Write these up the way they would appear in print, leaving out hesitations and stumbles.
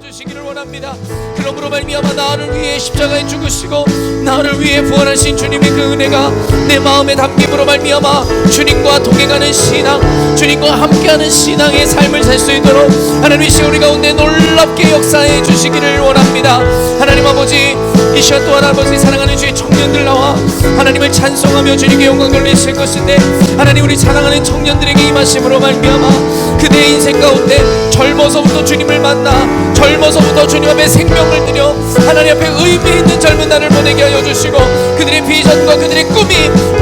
주시기를 원합니다. 그러므로 말미암아 나를 위해 십자가에 죽으시고 나를 위해 부활하신 주님의 그 은혜가 내 마음에 담김으로 말미암아 주님과 동행하는 신앙, 주님과 함께하는 신앙의 삶을 살 수 있도록 하나님 이 시간 우리 가운데 놀랍게 역사해 주시기를 원합니다. 하나님 아버지, 이 시간 또한 아버지 사랑하는 주의 청년들 나와 하나님을 찬송하며 주님께 영광 돌리실 것인데, 하나님 우리 사랑하는 청년들에게 임하심으로 말미암아 그대의 인생 가운데 젊어서부터 주님을 만나 젊어서부터 주님 앞에 생명을 드려 하나님 앞에 의미 있는 젊은 날을 보내게 하여 주시고, 그들의 비전과 그들의 꿈이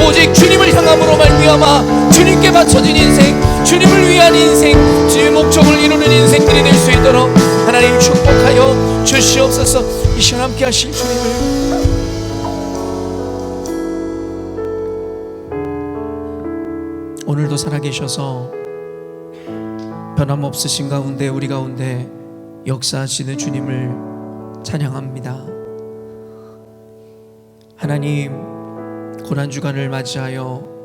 오직 주님을 향함으로 말미암아 주님께 바쳐진 인생, 주님을 위한 인생, 주님의 목적을 이루는 인생들이 될 수 있도록 하나님 축복하여 주시옵소서. 이 시간 함께 하실 주님을 오늘도 살아계셔서 변함없으신 가운데 우리 가운데 역사하시는 주님을 찬양합니다. 하나님, 고난주간을 맞이하여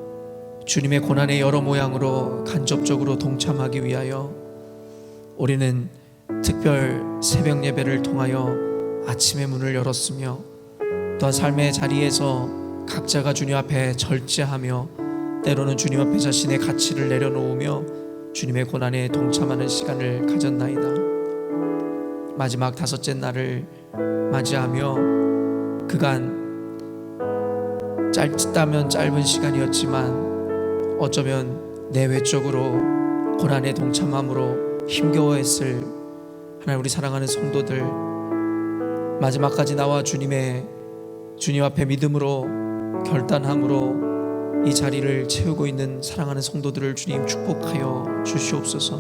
주님의 고난의 여러 모양으로 간접적으로 동참하기 위하여 우리는 특별 새벽 예배를 통하여 아침의 문을 열었으며, 또한 삶의 자리에서 각자가 주님 앞에 절제하며 때로는 주님 앞에 자신의 가치를 내려놓으며 주님의 고난에 동참하는 시간을 가졌나이다. 마지막 다섯째 날을 맞이하며 그간 짧다면 짧은 시간이었지만 어쩌면 내외적으로 고난에 동참함으로 힘겨워했을 하나님 우리 사랑하는 성도들, 마지막까지 나와 주님 앞에 믿음으로 결단함으로 이 자리를 채우고 있는 사랑하는 성도들을 주님 축복하여 주시옵소서.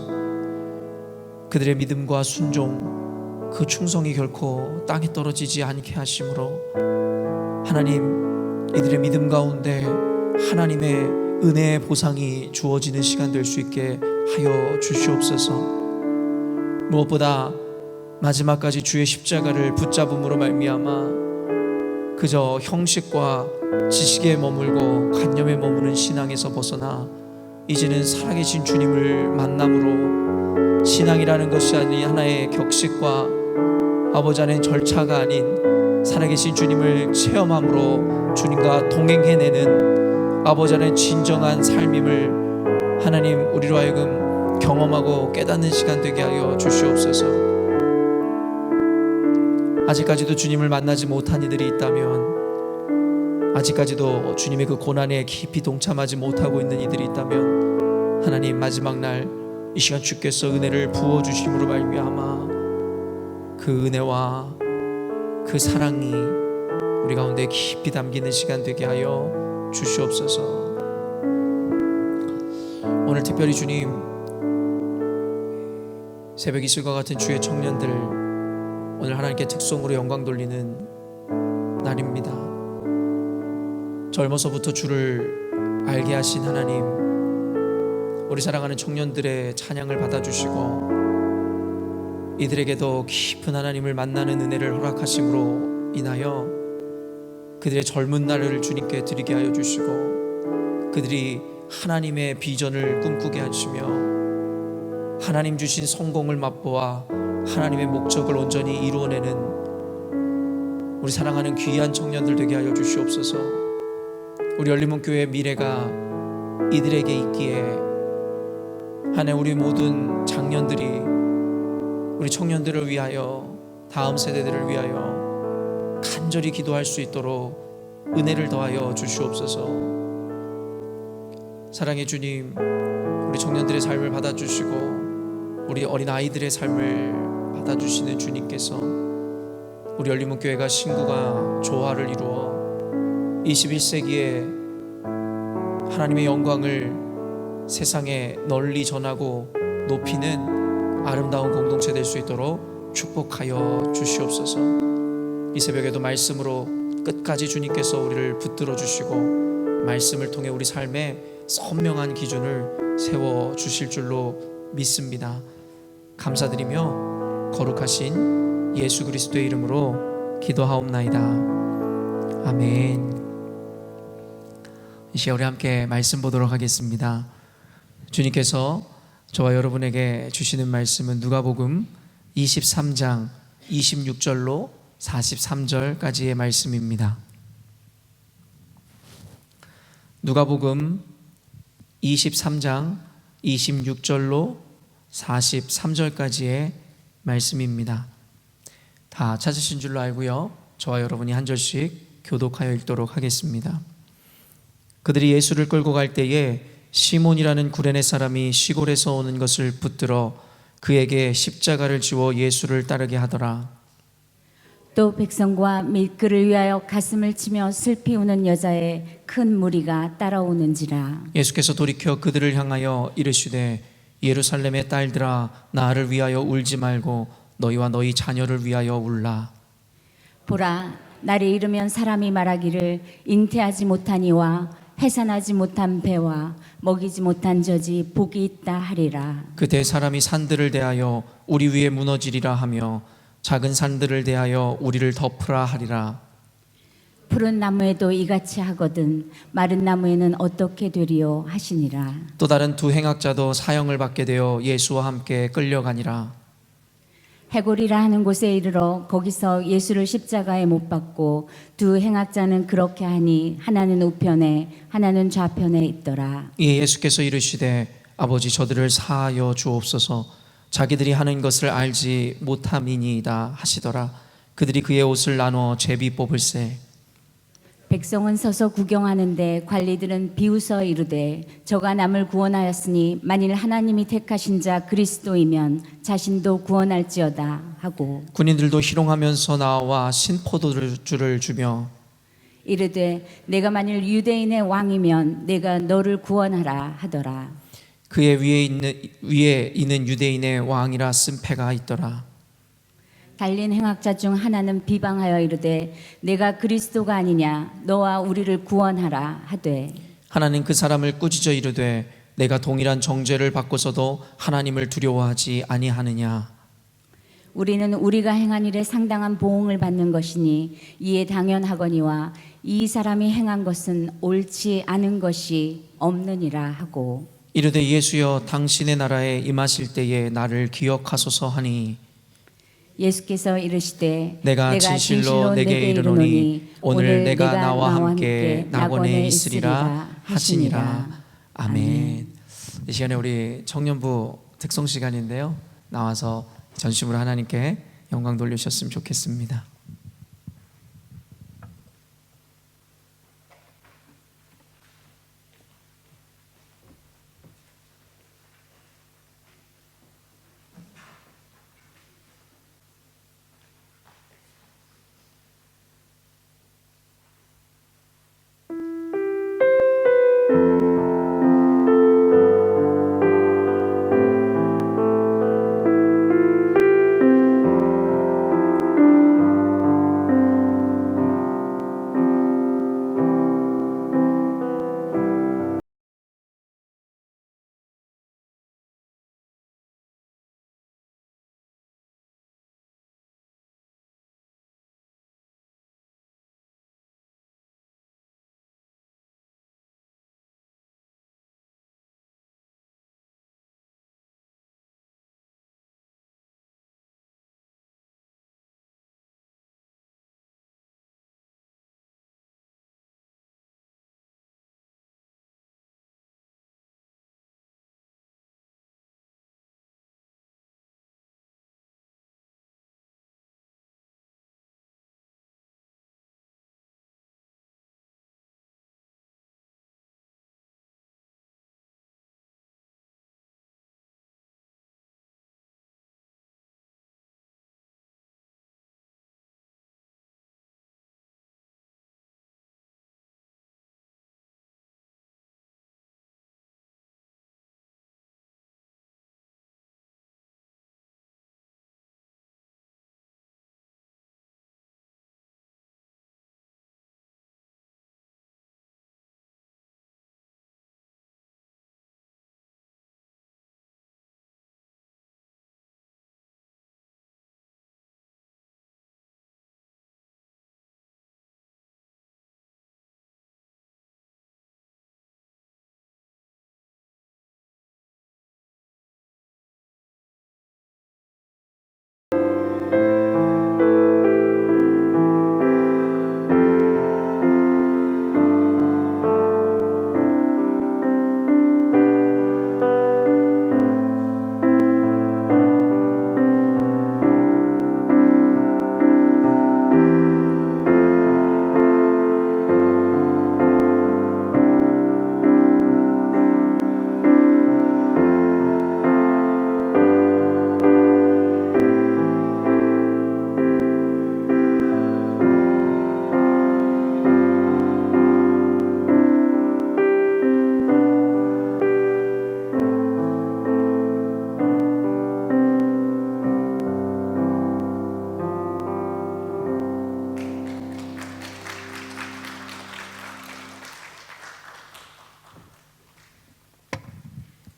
그들의 믿음과 순종, 그 충성이 결코 땅에 떨어지지 않게 하심으로 하나님, 이들의 믿음 가운데 하나님의 은혜의 보상이 주어지는 시간 될 수 있게 하여 주시옵소서. 무엇보다 마지막까지 주의 십자가를 붙잡음으로 말미암아 그저 형식과 지식에 머물고 관념에 머무는 신앙에서 벗어나 이제는 살아계신 주님을 만남으로 신앙이라는 것이 아닌 하나의 격식과 아버지 안에 절차가 아닌 살아계신 주님을 체험함으로 주님과 동행해내는 아버지 안에 진정한 삶임을 하나님 우리로 하여금 경험하고 깨닫는 시간 되게 하여 주시옵소서. 아직까지도 주님을 만나지 못한 이들이 있다면, 아직까지도 주님의 그 고난에 깊이 동참하지 못하고 있는 이들이 있다면 하나님 마지막 날 이 시간 주께서 은혜를 부어주심으로 말미암아 그 은혜와 그 사랑이 우리 가운데 깊이 담기는 시간 되게 하여 주시옵소서. 오늘 특별히 주님, 새벽 이슬과 같은 주의 청년들 오늘 하나님께 특송으로 영광 돌리는 날입니다. 젊어서부터 주를 알게 하신 하나님, 우리 사랑하는 청년들의 찬양을 받아주시고 이들에게도 깊은 하나님을 만나는 은혜를 허락하심으로 인하여 그들의 젊은 날을 주님께 드리게 하여 주시고, 그들이 하나님의 비전을 꿈꾸게 하시며 하나님 주신 성공을 맛보아 하나님의 목적을 온전히 이루어내는 우리 사랑하는 귀한 청년들 되게 하여 주시옵소서. 우리 열린문교회의 미래가 이들에게 있기에 하나님 우리 모든 장년들이 우리 청년들을 위하여, 다음 세대들을 위하여 간절히 기도할 수 있도록 은혜를 더하여 주시옵소서. 사랑의 주님, 우리 청년들의 삶을 받아주시고 우리 어린 아이들의 삶을 받아주시는 주님께서 우리 열린문교회가 신구가 조화를 이루어 21세기에 하나님의 영광을 세상에 널리 전하고 높이는 아름다운 공동체 될 수 있도록 축복하여 주시옵소서. 이 새벽에도 말씀으로 끝까지 주님께서 우리를 붙들어 주시고 말씀을 통해 우리 삶에 선명한 기준을 세워 주실 줄로 믿습니다. 감사드리며 거룩하신 예수 그리스도의 이름으로 기도하옵나이다. 아멘. 이 시간 우리 함께 말씀 보도록 하겠습니다. 주님께서 저와 여러분에게 주시는 말씀은 누가복음 23장 26절로 43절까지의 말씀입니다. 누가복음 23장 26절로 43절까지의 말씀입니다. 다 찾으신 줄로 알고요. 저와 여러분이 한 절씩 교독하여 읽도록 하겠습니다. 그들이 예수를 끌고 갈 때에 시몬이라는 구레네 사람이 시골에서 오는 것을 붙들어 그에게 십자가를 지워 예수를 따르게 하더라. 또 백성과 및 그를 위하여 가슴을 치며 슬피 우는 여자의 큰 무리가 따라오는지라. 예수께서 돌이켜 그들을 향하여 이르시되 예루살렘의 딸들아 나를 위하여 울지 말고 너희와 너희 자녀를 위하여 울라. 보라, 날이 이르면 사람이 말하기를 잉태하지 못한 이와 해산하지 못한 배와 먹이지 못한 젖이 복이 있다 하리라. 그때 사람이 산들을 대하여 우리 위에 무너지리라 하며 작은 산들을 대하여 우리를 덮으라 하리라. 푸른 나무에도 이같이 하거든 마른 나무에는 어떻게 되리요 하시니라. 또 다른 두 행악자도 사형을 받게 되어 예수와 함께 끌려가니라. 해골이라 하는 곳에 이르러 거기서 예수를 십자가에 못 박고 두 행악자는 그렇게 하니 하나는 우편에 하나는 좌편에 있더라. 이에 예수께서 이르시되 아버지 저들을 사하여 주옵소서 자기들이 하는 것을 알지 못함이니이다 하시더라. 그들이 그의 옷을 나눠 제비 뽑을세. 백성은 서서 구경하는데 관리들은 비웃어 이르되 저가 남을 구원하였으니 만일 하나님이 택하신 자 그리스도이면 자신도 구원할지어다 하고 군인들도 희롱하면서 나와 신포도주를 주며 이르되 내가 만일 유대인의 왕이면 내가 너를 구원하라 하더라. 그의 위에 있는 유대인의 왕이라 쓴 패가 있더라. 달린 행악자 중 하나는 비방하여 이르되 내가 그리스도가 아니냐 너와 우리를 구원하라 하되 하나는 그 사람을 꾸짖어 이르되 내가 동일한 정죄를 받고서도 하나님을 두려워하지 아니하느냐. 우리는 우리가 행한 일에 상당한 보응을 받는 것이니 이에 당연하거니와 이 사람이 행한 것은 옳지 않은 것이 없느니라 하고 이르되 예수여 당신의 나라에 임하실 때에 나를 기억하소서 하니 예수께서 이르시되 내가 진실로 내게 이르노니 오늘 내가 나와 함께 낙원에 있으리라 하시니라. 아멘. 이 시간에 우리 청년부 특송 시간인데요. 나와서 전심으로 하나님께 영광 돌리셨으면 좋겠습니다.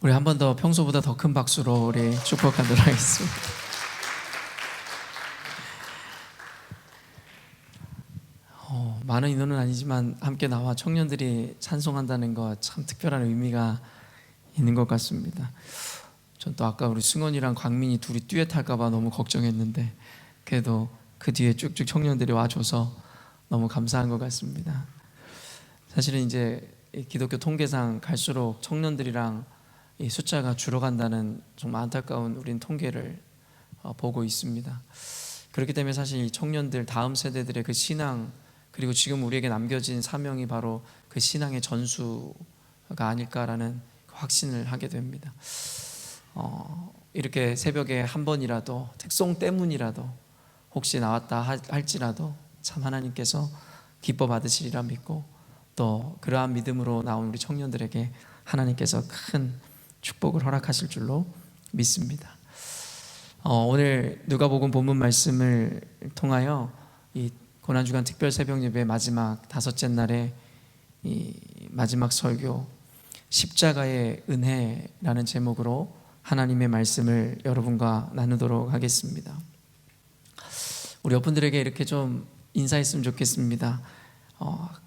우리 한 번 더 평소보다 더 큰 박수로 우리 축복하도록 하겠습니다. 많은 인원은 아니지만 함께 나와 청년들이 찬송한다는 것 참 특별한 의미가 있는 것 같습니다. 전 또 아까 우리 승원이랑 광민이 둘이 듀엣할까 봐 너무 걱정했는데 그래도 그 뒤에 쭉쭉 청년들이 와줘서 너무 감사한 것 같습니다. 사실은 이제 기독교 통계상 갈수록 청년들이랑 이 숫자가 줄어간다는 정말 안타까운 우린 통계를 보고 있습니다. 그렇기 때문에 사실 이 청년들 다음 세대들의 그 신앙 그리고 지금 우리에게 남겨진 사명이 바로 그 신앙의 전수가 아닐까라는 확신을 하게 됩니다. 이렇게 새벽에 한 번이라도 특송 때문이라도 혹시 나왔다 할지라도 참 하나님께서 기뻐 받으시리라 믿고 또 그러한 믿음으로 나온 우리 청년들에게 하나님께서 큰 축복을 허락하실 줄로 믿습니다. 오늘 누가복음 본문 말씀을 통하여 이 고난주간 특별 새벽 예배 마지막 다섯째 날에 이 마지막 설교 십자가의 은혜라는 제목으로 하나님의 말씀을 여러분과 나누도록 하겠습니다. 우리 여러분들에게 이렇게 좀 인사했으면 좋겠습니다.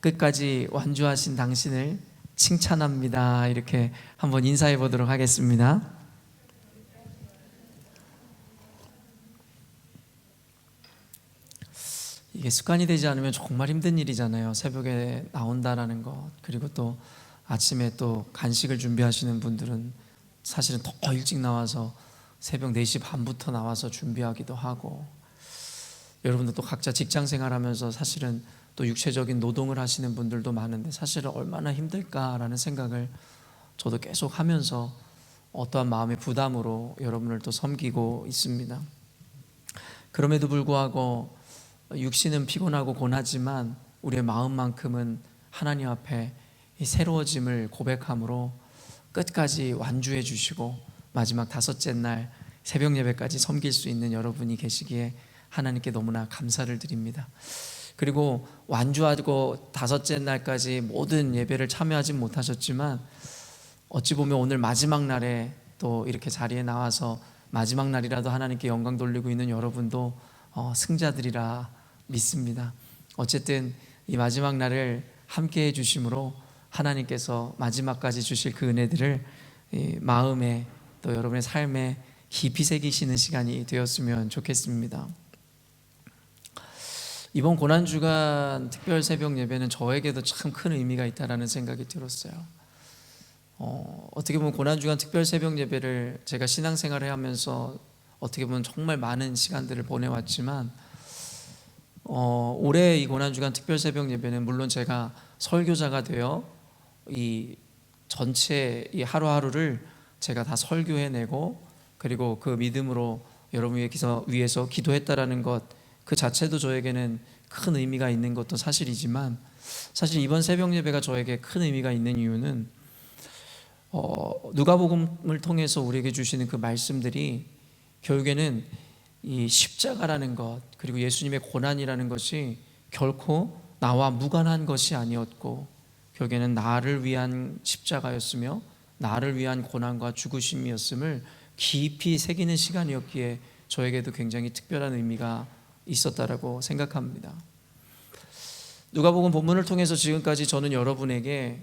끝까지 완주하신 당신을 칭찬합니다. 이렇게 한번 인사해 보도록 하겠습니다. 이게 습관이 되지 않으면 정말 힘든 일이잖아요. 새벽에 나온다라는 것. 그리고 또 아침에 또 간식을 준비하시는 분들은 사실은 더 일찍 나와서 새벽 4시 반부터 나와서 준비하기도 하고, 여러분들 또 각자 직장 생활하면서 사실은 또 육체적인 노동을 하시는 분들도 많은데 사실은 얼마나 힘들까라는 생각을 저도 계속 하면서 어떠한 마음의 부담으로 여러분을 또 섬기고 있습니다. 그럼에도 불구하고 육신은 피곤하고 고나지만 우리의 마음만큼은 하나님 앞에 이 새로워짐을 고백함으로 끝까지 완주해 주시고 마지막 다섯째 날 새벽 예배까지 섬길 수 있는 여러분이 계시기에 하나님께 너무나 감사를 드립니다. 그리고 완주하고 다섯째 날까지 모든 예배를 참여하지 못하셨지만 어찌 보면 오늘 마지막 날에 또 이렇게 자리에 나와서 마지막 날이라도 하나님께 영광 돌리고 있는 여러분도 승자들이라 믿습니다. 어쨌든 이 마지막 날을 함께 해주심으로 하나님께서 마지막까지 주실 그 은혜들을 마음에 또 여러분의 삶에 깊이 새기시는 시간이 되었으면 좋겠습니다. 이번 고난주간 특별 새벽 예배는 저에게도 참 큰 의미가 있다라는 생각이 들었어요. 어떻게 보면 고난주간 특별 새벽 예배를 제가 신앙생활을 하면서 어떻게 보면 정말 많은 시간들을 보내왔지만 올해 이 고난주간 특별 새벽 예배는 물론 제가 설교자가 되어 이 전체 이 하루하루를 제가 다 설교해내고 그리고 그 믿음으로 여러분 위해서 기도했다라는 것 그 자체도 저에게는 큰 의미가 있는 것도 사실이지만 사실 이번 새벽 예배가 저에게 큰 의미가 있는 이유는 누가복음을 통해서 우리에게 주시는 그 말씀들이 결국에는 이 십자가라는 것 그리고 예수님의 고난이라는 것이 결코 나와 무관한 것이 아니었고 결국에는 나를 위한 십자가였으며 나를 위한 고난과 죽으심이었음을 깊이 새기는 시간이었기에 저에게도 굉장히 특별한 의미가 있었다라고 생각합니다. 누가복음 본문을 통해서 지금까지 저는 여러분에게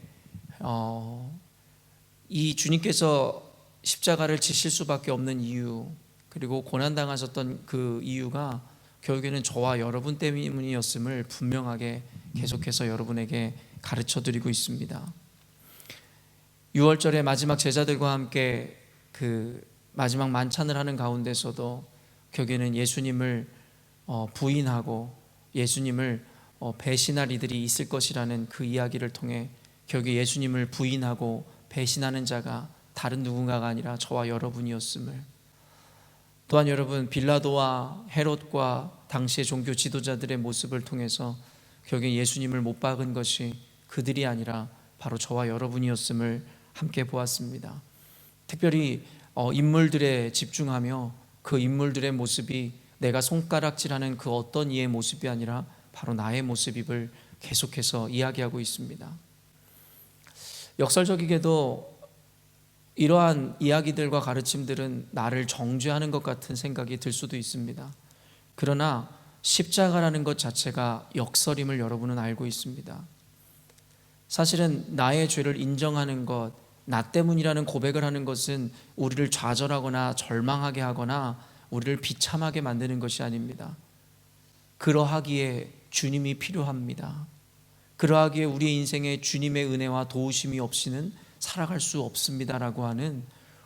이 주님께서 십자가를 지실 수밖에 없는 이유 그리고 고난당하셨던 그 이유가 결국에는 저와 여러분 때문이었음을 분명하게 계속해서 여러분에게 가르쳐드리고 있습니다. 6월절에 마지막 제자들과 함께 그 마지막 만찬을 하는 가운데서도 결국에는 예수님을 부인하고 예수님을 배신할 이들이 있을 것이라는 그 이야기를 통해 결국에 예수님을 부인하고 배신하는 자가 다른 누군가가 아니라 저와 여러분이었음을, 또한 여러분 빌라도와 헤롯과 당시의 종교 지도자들의 모습을 통해서 결국에 예수님을 못 박은 것이 그들이 아니라 바로 저와 여러분이었음을 함께 보았습니다. 특별히 인물들에 집중하며 그 인물들의 모습이 내가 손가락질하는 그 어떤 이의 모습이 아니라 바로 나의 모습임을 계속해서 이야기하고 있습니다. 역설적이게도 이러한 이야기들과 가르침들은 나를 정죄하는 것 같은 생각이 들 수도 있습니다. 그러나 십자가라는 것 자체가 역설임을 여러분은 알고 있습니다. 사실은 나의 죄를 인정하는 것, 나 때문이라는 고백을 하는 것은 우리를 좌절하거나 절망하게 하거나 우리를 비참하게 만드는 것이 아닙니다. 그러하기에 주님이 필요합니다. 그러하기에 우리의 인생에 주님의 은혜와 도우심이 없이는 살아갈 수 없습니다라고 하는,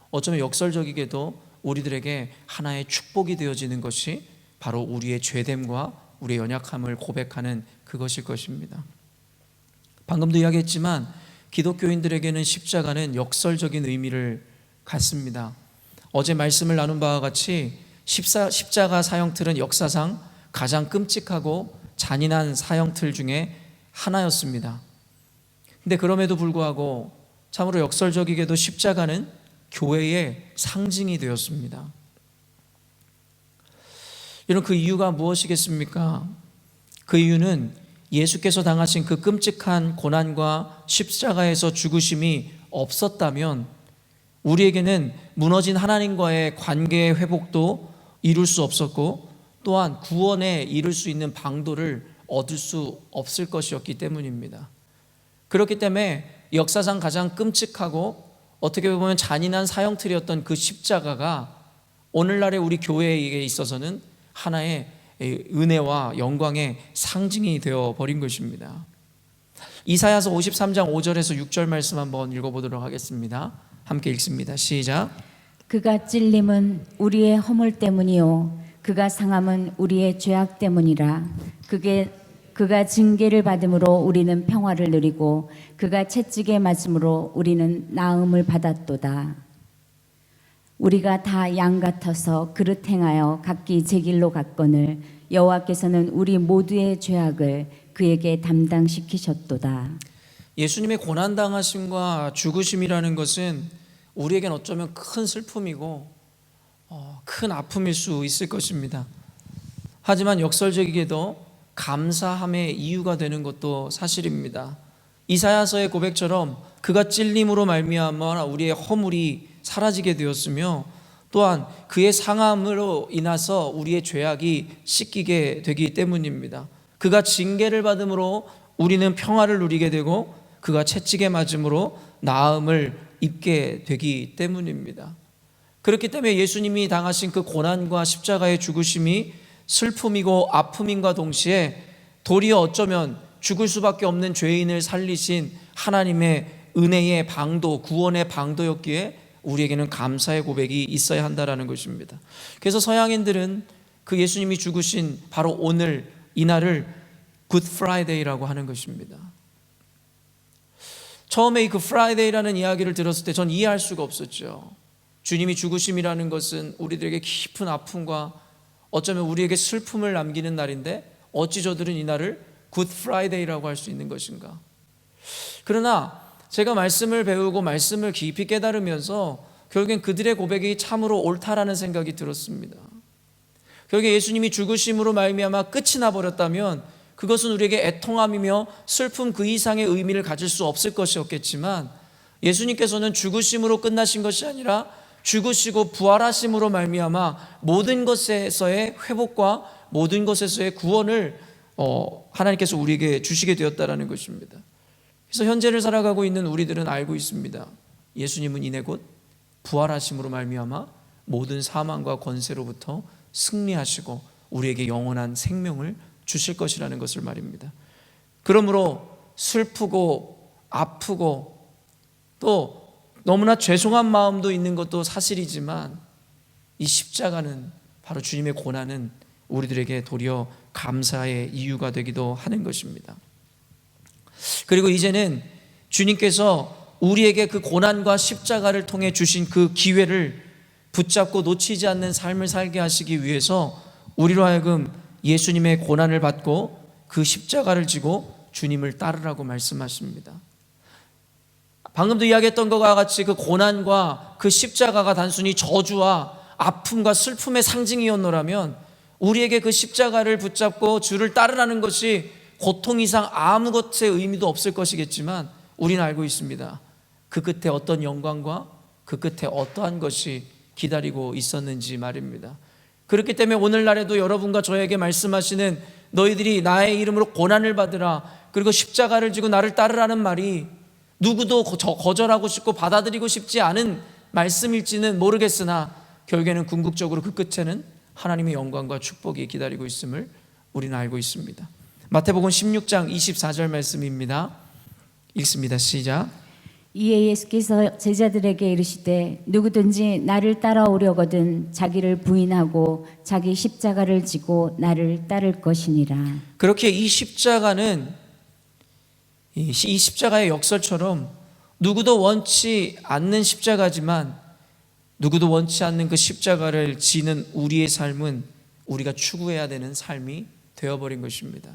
어쩌면 역설적이게도 우리들에게 하나의 축복이 되어지는 것이 바로 우리의 죄됨과 우리의 연약함을 고백하는 그것일 것입니다. 방금도 이야기했지만 기독교인들에게는 십자가는 역설적인 의미를 갖습니다. 어제 말씀을 나눈 바와 같이 십자가 사형틀은 역사상 가장 끔찍하고 잔인한 사형틀 중에 하나였습니다. 근데 그럼에도 불구하고 참으로 역설적이게도 십자가는 교회의 상징이 되었습니다. 여러분, 그 이유가 무엇이겠습니까? 그 이유는 예수께서 당하신 그 끔찍한 고난과 십자가에서 죽으심이 없었다면 우리에게는 무너진 하나님과의 관계의 회복도 이룰 수 없었고, 또한 구원에 이룰 수 있는 방도를 얻을 수 없을 것이었기 때문입니다. 그렇기 때문에 역사상 가장 끔찍하고 어떻게 보면 잔인한 사형틀이었던 그 십자가가 오늘날의 우리 교회에 있어서는 하나의 은혜와 영광의 상징이 되어 버린 것입니다. 이사야서 53장 5절에서 6절 말씀 한번 읽어보도록 하겠습니다. 함께 읽습니다. 시작. 그가 찔림은 우리의 허물 때문이요 그가 상함은 우리의 죄악 때문이라. 그가 징계를 받음으로 우리는 평화를 누리고 그가 채찍에 맞음으로 우리는 나음을 받았도다. 우리가 다 양 같아서 그릇 행하여 각기 제 길로 갔거늘 여호와께서는 우리 모두의 죄악을 그에게 담당시키셨도다. 예수님의 고난당하심과 죽으심이라는 것은 우리에겐 어쩌면 큰 슬픔이고 큰 아픔일 수 있을 것입니다. 하지만 역설적이게도 감사함의 이유가 되는 것도 사실입니다. 이사야서의 고백처럼 그가 찔림으로 말미암아 우리의 허물이 사라지게 되었으며, 또한 그의 상함으로 인해서 우리의 죄악이 씻기게 되기 때문입니다. 그가 징계를 받음으로 우리는 평화를 누리게 되고 그가 채찍에 맞음으로 나음을 입게 되기 때문입니다. 그렇기 때문에 예수님이 당하신 그 고난과 십자가의 죽으심이 슬픔이고 아픔인과 동시에 도리어 어쩌면 죽을 수밖에 없는 죄인을 살리신 하나님의 은혜의 방도, 구원의 방도였기에 우리에게는 감사의 고백이 있어야 한다는 것입니다. 그래서 서양인들은 그 예수님이 죽으신 바로 오늘 이날을 굿 프라이데이라고 하는 것입니다. 처음에 이 굿 프라이데이라는 이야기를 들었을 때 전 이해할 수가 없었죠. 주님이 죽으심이라는 것은 우리들에게 깊은 아픔과 어쩌면 우리에게 슬픔을 남기는 날인데 어찌 저들은 이 날을 굿 프라이데이라고 할 수 있는 것인가. 그러나 제가 말씀을 배우고 말씀을 깊이 깨달으면서 결국엔 그들의 고백이 참으로 옳다라는 생각이 들었습니다. 결국에 예수님이 죽으심으로 말미암아 끝이 나버렸다면 그것은 우리에게 애통함이며 슬픔 그 이상의 의미를 가질 수 없을 것이었겠지만, 예수님께서는 죽으심으로 끝나신 것이 아니라 죽으시고 부활하심으로 말미암아 모든 것에서의 회복과 모든 것에서의 구원을 하나님께서 우리에게 주시게 되었다는 것입니다. 그래서 현재를 살아가고 있는 우리들은 알고 있습니다. 예수님은 이내 곧 부활하심으로 말미암아 모든 사망과 권세로부터 승리하시고 우리에게 영원한 생명을 주실 것이라는 것을 말입니다. 그러므로 슬프고 아프고 또 너무나 죄송한 마음도 있는 것도 사실이지만, 이 십자가는 바로 주님의 고난은 우리들에게 도리어 감사의 이유가 되기도 하는 것입니다. 그리고 이제는 주님께서 우리에게 그 고난과 십자가를 통해 주신 그 기회를 붙잡고 놓치지 않는 삶을 살게 하시기 위해서 우리로 하여금 예수님의 고난을 받고 그 십자가를 지고 주님을 따르라고 말씀하십니다. 방금도 이야기했던 것과 같이 그 고난과 그 십자가가 단순히 저주와 아픔과 슬픔의 상징이었노라면 우리에게 그 십자가를 붙잡고 주를 따르라는 것이 고통 이상 아무것의 의미도 없을 것이겠지만, 우리는 알고 있습니다. 그 끝에 어떤 영광과 그 끝에 어떠한 것이 기다리고 있었는지 말입니다. 그렇기 때문에 오늘날에도 여러분과 저에게 말씀하시는 너희들이 나의 이름으로 고난을 받으라, 그리고 십자가를 지고 나를 따르라는 말이 누구도 거절하고 싶고 받아들이고 싶지 않은 말씀일지는 모르겠으나 결국에는 궁극적으로 그 끝에는 하나님의 영광과 축복이 기다리고 있음을 우리는 알고 있습니다. 마태복음 16장 24절 말씀입니다. 읽습니다. 시작. 이에 예수께서 제자들에게 이르시되 누구든지 나를 따라오려거든 자기를 부인하고 자기 십자가를 지고 나를 따를 것이니라. 그렇게 이 십자가는 이 십자가의 역설처럼 누구도 원치 않는 십자가지만 누구도 원치 않는 그 십자가를 지는 우리의 삶은 우리가 추구해야 되는 삶이 되어버린 것입니다.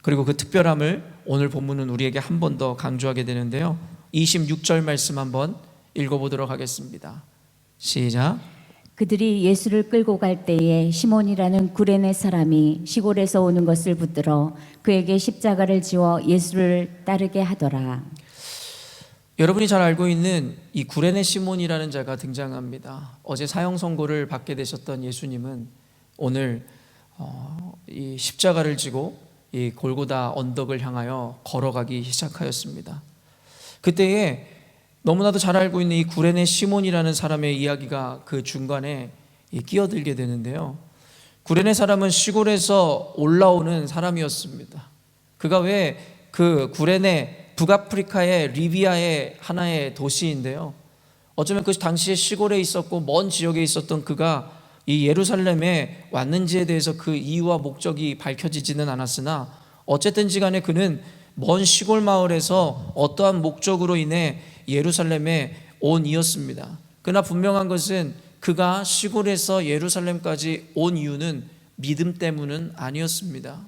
그리고 그 특별함을 오늘 본문은 우리에게 한 번 더 강조하게 되는데요, 26절 말씀 한번 읽어보도록 하겠습니다. 시작. 그들이 예수를 끌고 갈 때에 시몬이라는 구레네 사람이 시골에서 오는 것을 붙들어 그에게 십자가를 지워 예수를 따르게 하더라. 여러분이 잘 알고 있는 이 구레네 시몬이라는 자가 등장합니다. 어제 사형 선고를 받게 되셨던 예수님은 오늘 이 십자가를 지고 이 골고다 언덕을 향하여 걸어가기 시작하였습니다. 그때에 너무나도 잘 알고 있는 이 구레네 시몬이라는 사람의 이야기가 그 중간에 끼어들게 되는데요, 구레네 사람은 시골에서 올라오는 사람이었습니다. 그가 왜 그 구레네, 북아프리카의 리비아의 하나의 도시인데요, 어쩌면 그 당시에 시골에 있었고 먼 지역에 있었던 그가 이 예루살렘에 왔는지에 대해서 그 이유와 목적이 밝혀지지는 않았으나 어쨌든지 간에 그는 먼 시골 마을에서 어떠한 목적으로 인해 예루살렘에 온 이였습니다. 그러나 분명한 것은 그가 시골에서 예루살렘까지 온 이유는 믿음 때문은 아니었습니다.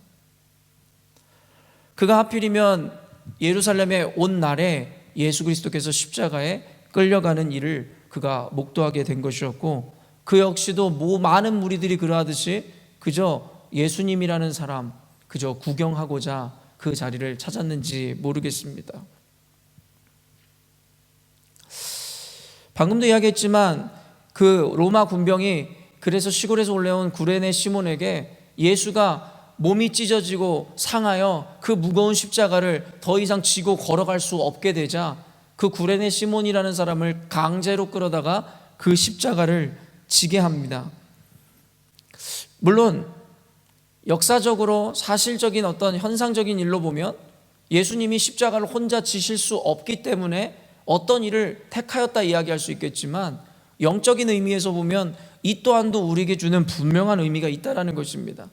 그가 하필이면 예루살렘에 온 날에 예수 그리스도께서 십자가에 끌려가는 일을 그가 목도하게 된 것이었고, 그 역시도 많은 무리들이 그러하듯이 그저 예수님이라는 사람 그저 구경하고자 그 자리를 찾았는지 모르겠습니다. 방금도 이야기했지만 그 로마 군병이 그래서 시골에서 올라온 구레네 시몬에게 예수가 몸이 찢어지고 상하여 그 무거운 십자가를 더 이상 지고 걸어갈 수 없게 되자 그 구레네 시몬이라는 사람을 강제로 끌어다가 그 십자가를 지게 합니다. 물론 역사적으로 사실적인 어떤 현상적인 일로 보면 예수님이 십자가를 혼자 지실 수 없기 때문에 어떤 일을 택하였다 이야기할 수 있겠지만, 영적인 의미에서 보면 이 또한도 우리에게 주는 분명한 의미가 있다는 것입니다.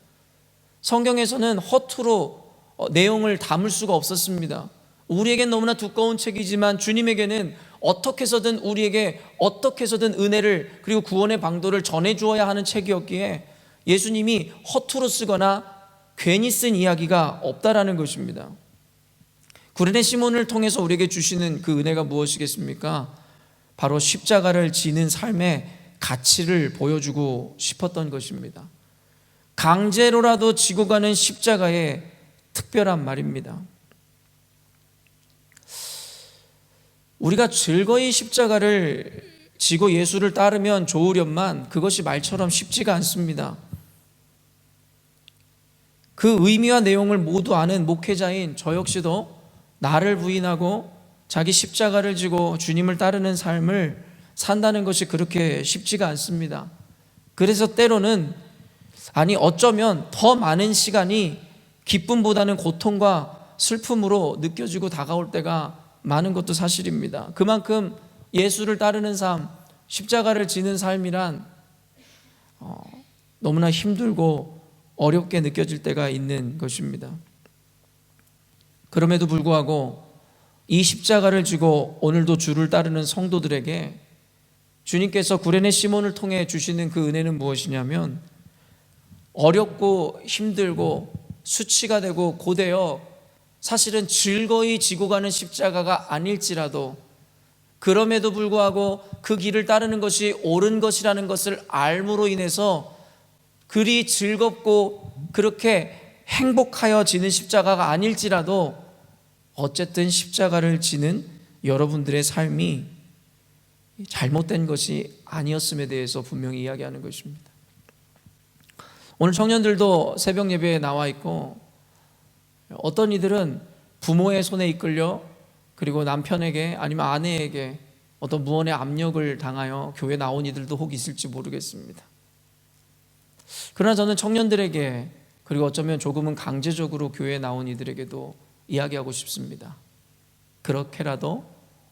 성경에서는 허투루 내용을 담을 수가 없었습니다. 우리에겐 너무나 두꺼운 책이지만 주님에게는 어떻게 해서든 우리에게 어떻게 해서든 은혜를 그리고 구원의 방도를 전해주어야 하는 책이었기에 예수님이 허투루 쓰거나 괜히 쓴 이야기가 없다라는 것입니다. 구레네 시몬을 통해서 우리에게 주시는 그 은혜가 무엇이겠습니까? 바로 십자가를 지는 삶의 가치를 보여주고 싶었던 것입니다. 강제로라도 지고 가는 십자가의 특별한 말입니다. 우리가 즐거이 십자가를 지고 예수를 따르면 좋으련만 그것이 말처럼 쉽지가 않습니다. 그 의미와 내용을 모두 아는 목회자인 저 역시도 나를 부인하고 자기 십자가를 지고 주님을 따르는 삶을 산다는 것이 그렇게 쉽지가 않습니다. 그래서 때로는 어쩌면 더 많은 시간이 기쁨보다는 고통과 슬픔으로 느껴지고 다가올 때가 많은 것도 사실입니다. 그만큼 예수를 따르는 삶, 십자가를 지는 삶이란 너무나 힘들고 어렵게 느껴질 때가 있는 것입니다. 그럼에도 불구하고 이 십자가를 지고 오늘도 주를 따르는 성도들에게 주님께서 구레네 시몬을 통해 주시는 그 은혜는 무엇이냐면, 어렵고 힘들고 수치가 되고 고되어 사실은 즐거이 지고 가는 십자가가 아닐지라도 그럼에도 불구하고 그 길을 따르는 것이 옳은 것이라는 것을 알므로 인해서 그리 즐겁고 그렇게 행복하여 지는 십자가가 아닐지라도 어쨌든 십자가를 지는 여러분들의 삶이 잘못된 것이 아니었음에 대해서 분명히 이야기하는 것입니다. 오늘 청년들도 새벽 예배에 나와 있고, 어떤 이들은 부모의 손에 이끌려 그리고 남편에게 아니면 아내에게 어떤 무언의 압력을 당하여 교회 나온 이들도 혹 있을지 모르겠습니다. 그러나 저는 청년들에게, 그리고 어쩌면 조금은 강제적으로 교회에 나온 이들에게도 이야기하고 싶습니다. 그렇게라도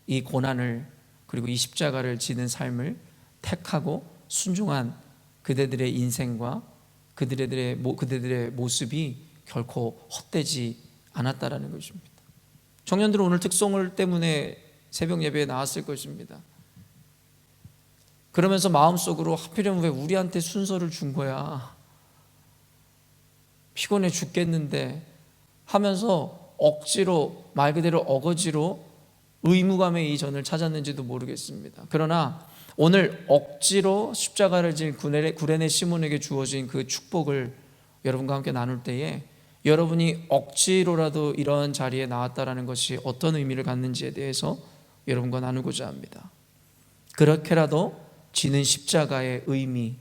이 고난을, 그리고 이 십자가를 지는 삶을 택하고 순종한 그대들의 인생과 그대들의 모습이 결코 헛되지 않았다라는 것입니다. 청년들은 오늘 특송을 때문에 새벽 예배에 나왔을 것입니다. 그러면서 마음속으로 하필이면 왜 우리한테 순서를 준 거야, 피곤해 죽겠는데 하면서 억지로, 말 그대로 어거지로 의무감의 이전을 찾았는지도 모르겠습니다. 그러나 오늘 억지로 십자가를 진 구레네 시몬에게 주어진 그 축복을 여러분과 함께 나눌 때에 여러분이 억지로라도 이런 자리에 나왔다라는 것이 어떤 의미를 갖는지에 대해서 여러분과 나누고자 합니다. 그렇게라도 지는 십자가의 의미,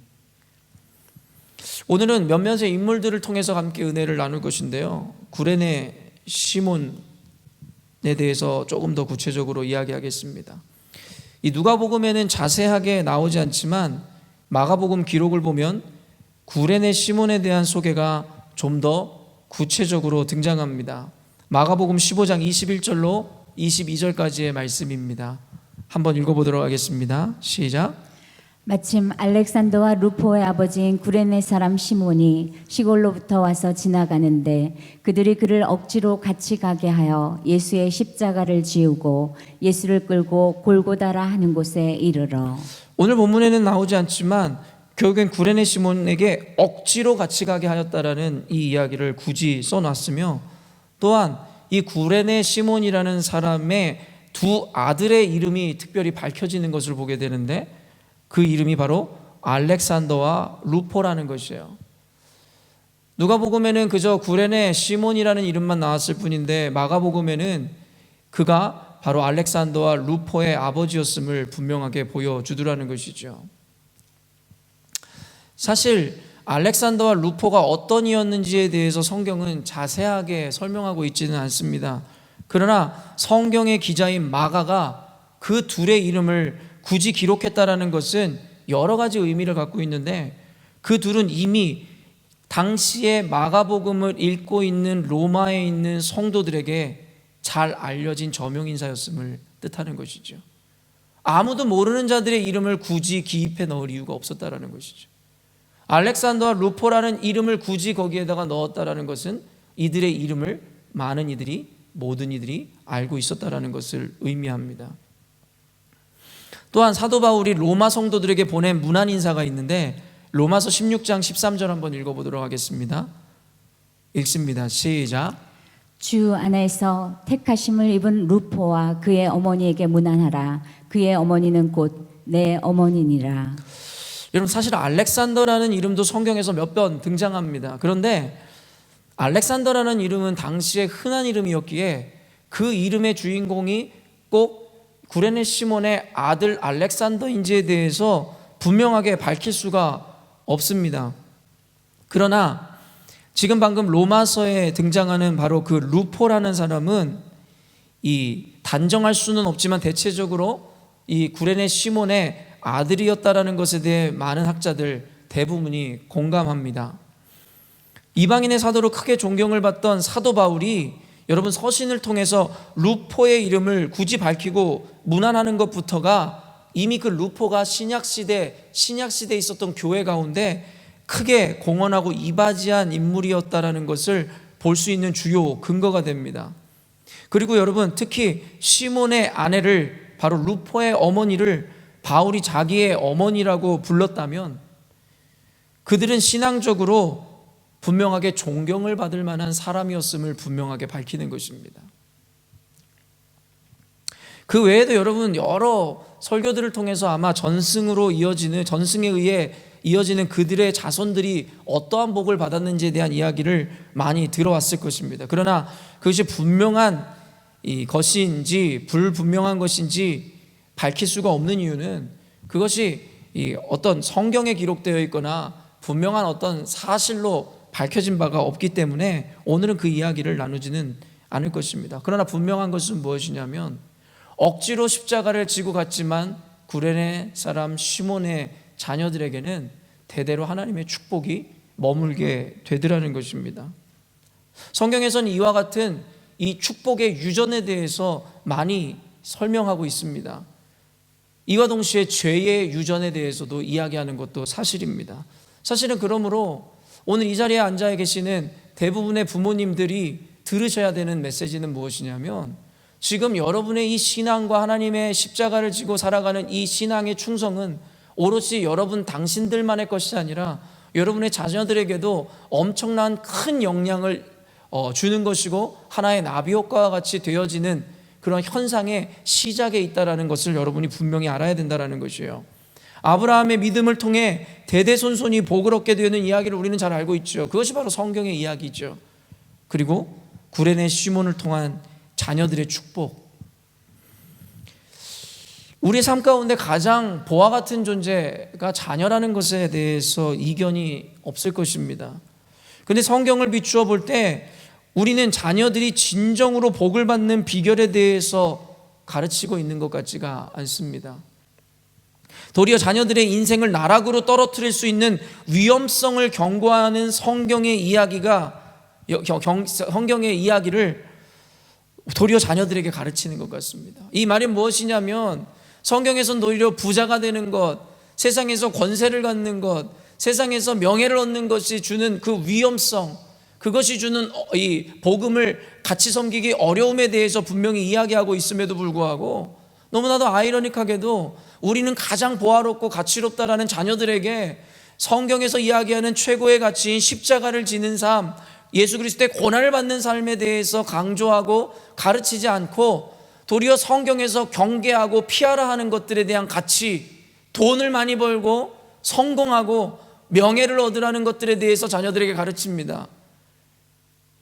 오늘은 몇몇의 인물들을 통해서 함께 은혜를 나눌 것인데요, 구레네 시몬에 대해서 조금 더 구체적으로 이야기하겠습니다. 이 누가복음에는 자세하게 나오지 않지만 마가복음 기록을 보면 구레네 시몬에 대한 소개가 좀 더 구체적으로 등장합니다. 마가복음 15장 21절로 22절까지의 말씀입니다. 한번 읽어보도록 하겠습니다. 시작. 마침 알렉산더와 루포의 아버지인 구레네 사람 시몬이 시골로부터 와서 지나가는데 그들이 그를 억지로 같이 가게 하여 예수의 십자가를 지우고 예수를 끌고 골고다라 하는 곳에 이르러. 오늘 본문에는 나오지 않지만 결국엔 구레네 시몬에게 억지로 같이 가게 하였다라는 이 이야기를 굳이 써놨으며, 또한 이 구레네 시몬이라는 사람의 두 아들의 이름이 특별히 밝혀지는 것을 보게 되는데, 그 이름이 바로 알렉산더와 루포라는 것이에요. 누가복음에는 그저 구레네 시몬이라는 이름만 나왔을 뿐인데 마가복음에는 그가 바로 알렉산더와 루포의 아버지였음을 분명하게 보여주더라는 것이죠. 사실 알렉산더와 루포가 어떤 이였는지에 대해서 성경은 자세하게 설명하고 있지는 않습니다. 그러나 성경의 기자인 마가가 그 둘의 이름을 굳이 기록했다라는 것은 여러 가지 의미를 갖고 있는데, 그 둘은 이미 당시에 마가복음을 읽고 있는 로마에 있는 성도들에게 잘 알려진 저명인사였음을 뜻하는 것이죠. 아무도 모르는 자들의 이름을 굳이 기입해 넣을 이유가 없었다라는 것이죠. 알렉산더와 루포라는 이름을 굳이 거기에다가 넣었다라는 것은 이들의 이름을 모든 이들이 알고 있었다라는 것을 의미합니다. 또한 사도 바울이 로마 성도들에게 보낸 문안 인사가 있는데 로마서 16장 13절 한번 읽어보도록 하겠습니다. 읽습니다. 시작. 주 안에서 택하심을 입은 루포와 그의 어머니에게 문안하라. 그의 어머니는 곧 내 어머니니라. 여러분, 사실 알렉산더라는 이름도 성경에서 몇 번 등장합니다. 그런데 알렉산더라는 이름은 당시에 흔한 이름이었기에 그 이름의 주인공이 꼭 구레네 시몬의 아들 알렉산더인지에 대해서 분명하게 밝힐 수가 없습니다. 그러나 지금 방금 로마서에 등장하는 바로 그 루포라는 사람은 이 단정할 수는 없지만 대체적으로 이 구레네 시몬의 아들이었다라는 것에 대해 많은 학자들 대부분이 공감합니다. 이방인의 사도로 크게 존경을 받던 사도 바울이 여러분 서신을 통해서 루포의 이름을 굳이 밝히고 문안하는 것부터가 이미 그 루포가 신약시대에 있었던 교회 가운데 크게 공헌하고 이바지한 인물이었다라는 것을 볼 수 있는 주요 근거가 됩니다. 그리고 여러분, 특히 시몬의 아내를, 바로 루포의 어머니를 바울이 자기의 어머니라고 불렀다면 그들은 신앙적으로 분명하게 존경을 받을 만한 사람이었음을 분명하게 밝히는 것입니다. 그 외에도 여러분 여러 설교들을 통해서 아마 전승에 의해 이어지는 그들의 자손들이 어떠한 복을 받았는지에 대한 이야기를 많이 들어왔을 것입니다. 그러나 그것이 분명한 것인지 불분명한 것인지 밝힐 수가 없는 이유는 그것이 어떤 성경에 기록되어 있거나 분명한 어떤 사실로 밝혀진 바가 없기 때문에 오늘은 그 이야기를 나누지는 않을 것입니다. 그러나 분명한 것은 무엇이냐면 억지로 십자가를 지고 갔지만 구레네 사람 시몬의 자녀들에게는 대대로 하나님의 축복이 머물게 되더라는 것입니다. 성경에서는 이와 같은 이 축복의 유전에 대해서 많이 설명하고 있습니다. 이와 동시에 죄의 유전에 대해서도 이야기하는 것도 사실입니다. 사실은 그러므로 오늘 이 자리에 앉아 계시는 대부분의 부모님들이 들으셔야 되는 메시지는 무엇이냐면 지금 여러분의 이 신앙과 하나님의 십자가를 지고 살아가는 이 신앙의 충성은 오롯이 여러분 당신들만의 것이 아니라 여러분의 자녀들에게도 엄청난 큰 영향을 주는 것이고 하나의 나비 효과와 같이 되어지는 그런 현상의 시작에 있다는 것을 여러분이 분명히 알아야 된다는 것이에요. 아브라함의 믿음을 통해 대대손손이 복을 얻게 되는 이야기를 우리는 잘 알고 있죠. 그것이 바로 성경의 이야기죠. 그리고 구레네 시몬을 통한 자녀들의 축복, 우리의 삶 가운데 가장 보화 같은 존재가 자녀라는 것에 대해서 이견이 없을 것입니다. 그런데 성경을 비추어 볼 때 우리는 자녀들이 진정으로 복을 받는 비결에 대해서 가르치고 있는 것 같지가 않습니다. 도리어 자녀들의 인생을 나락으로 떨어뜨릴 수 있는 위험성을 경고하는 성경의 이야기를 도리어 자녀들에게 가르치는 것 같습니다. 이 말이 무엇이냐면 성경에서는 도리어 부자가 되는 것, 세상에서 권세를 갖는 것, 세상에서 명예를 얻는 것이 주는 그 위험성, 그것이 주는 이 복음을 같이 섬기기 어려움에 대해서 분명히 이야기하고 있음에도 불구하고 너무나도 아이러니하게도 우리는 가장 보화롭고 가치롭다라는 자녀들에게 성경에서 이야기하는 최고의 가치인 십자가를 지는 삶, 예수 그리스도의 고난을 받는 삶에 대해서 강조하고 가르치지 않고 도리어 성경에서 경계하고 피하라 하는 것들에 대한 가치, 돈을 많이 벌고 성공하고 명예를 얻으라는 것들에 대해서 자녀들에게 가르칩니다.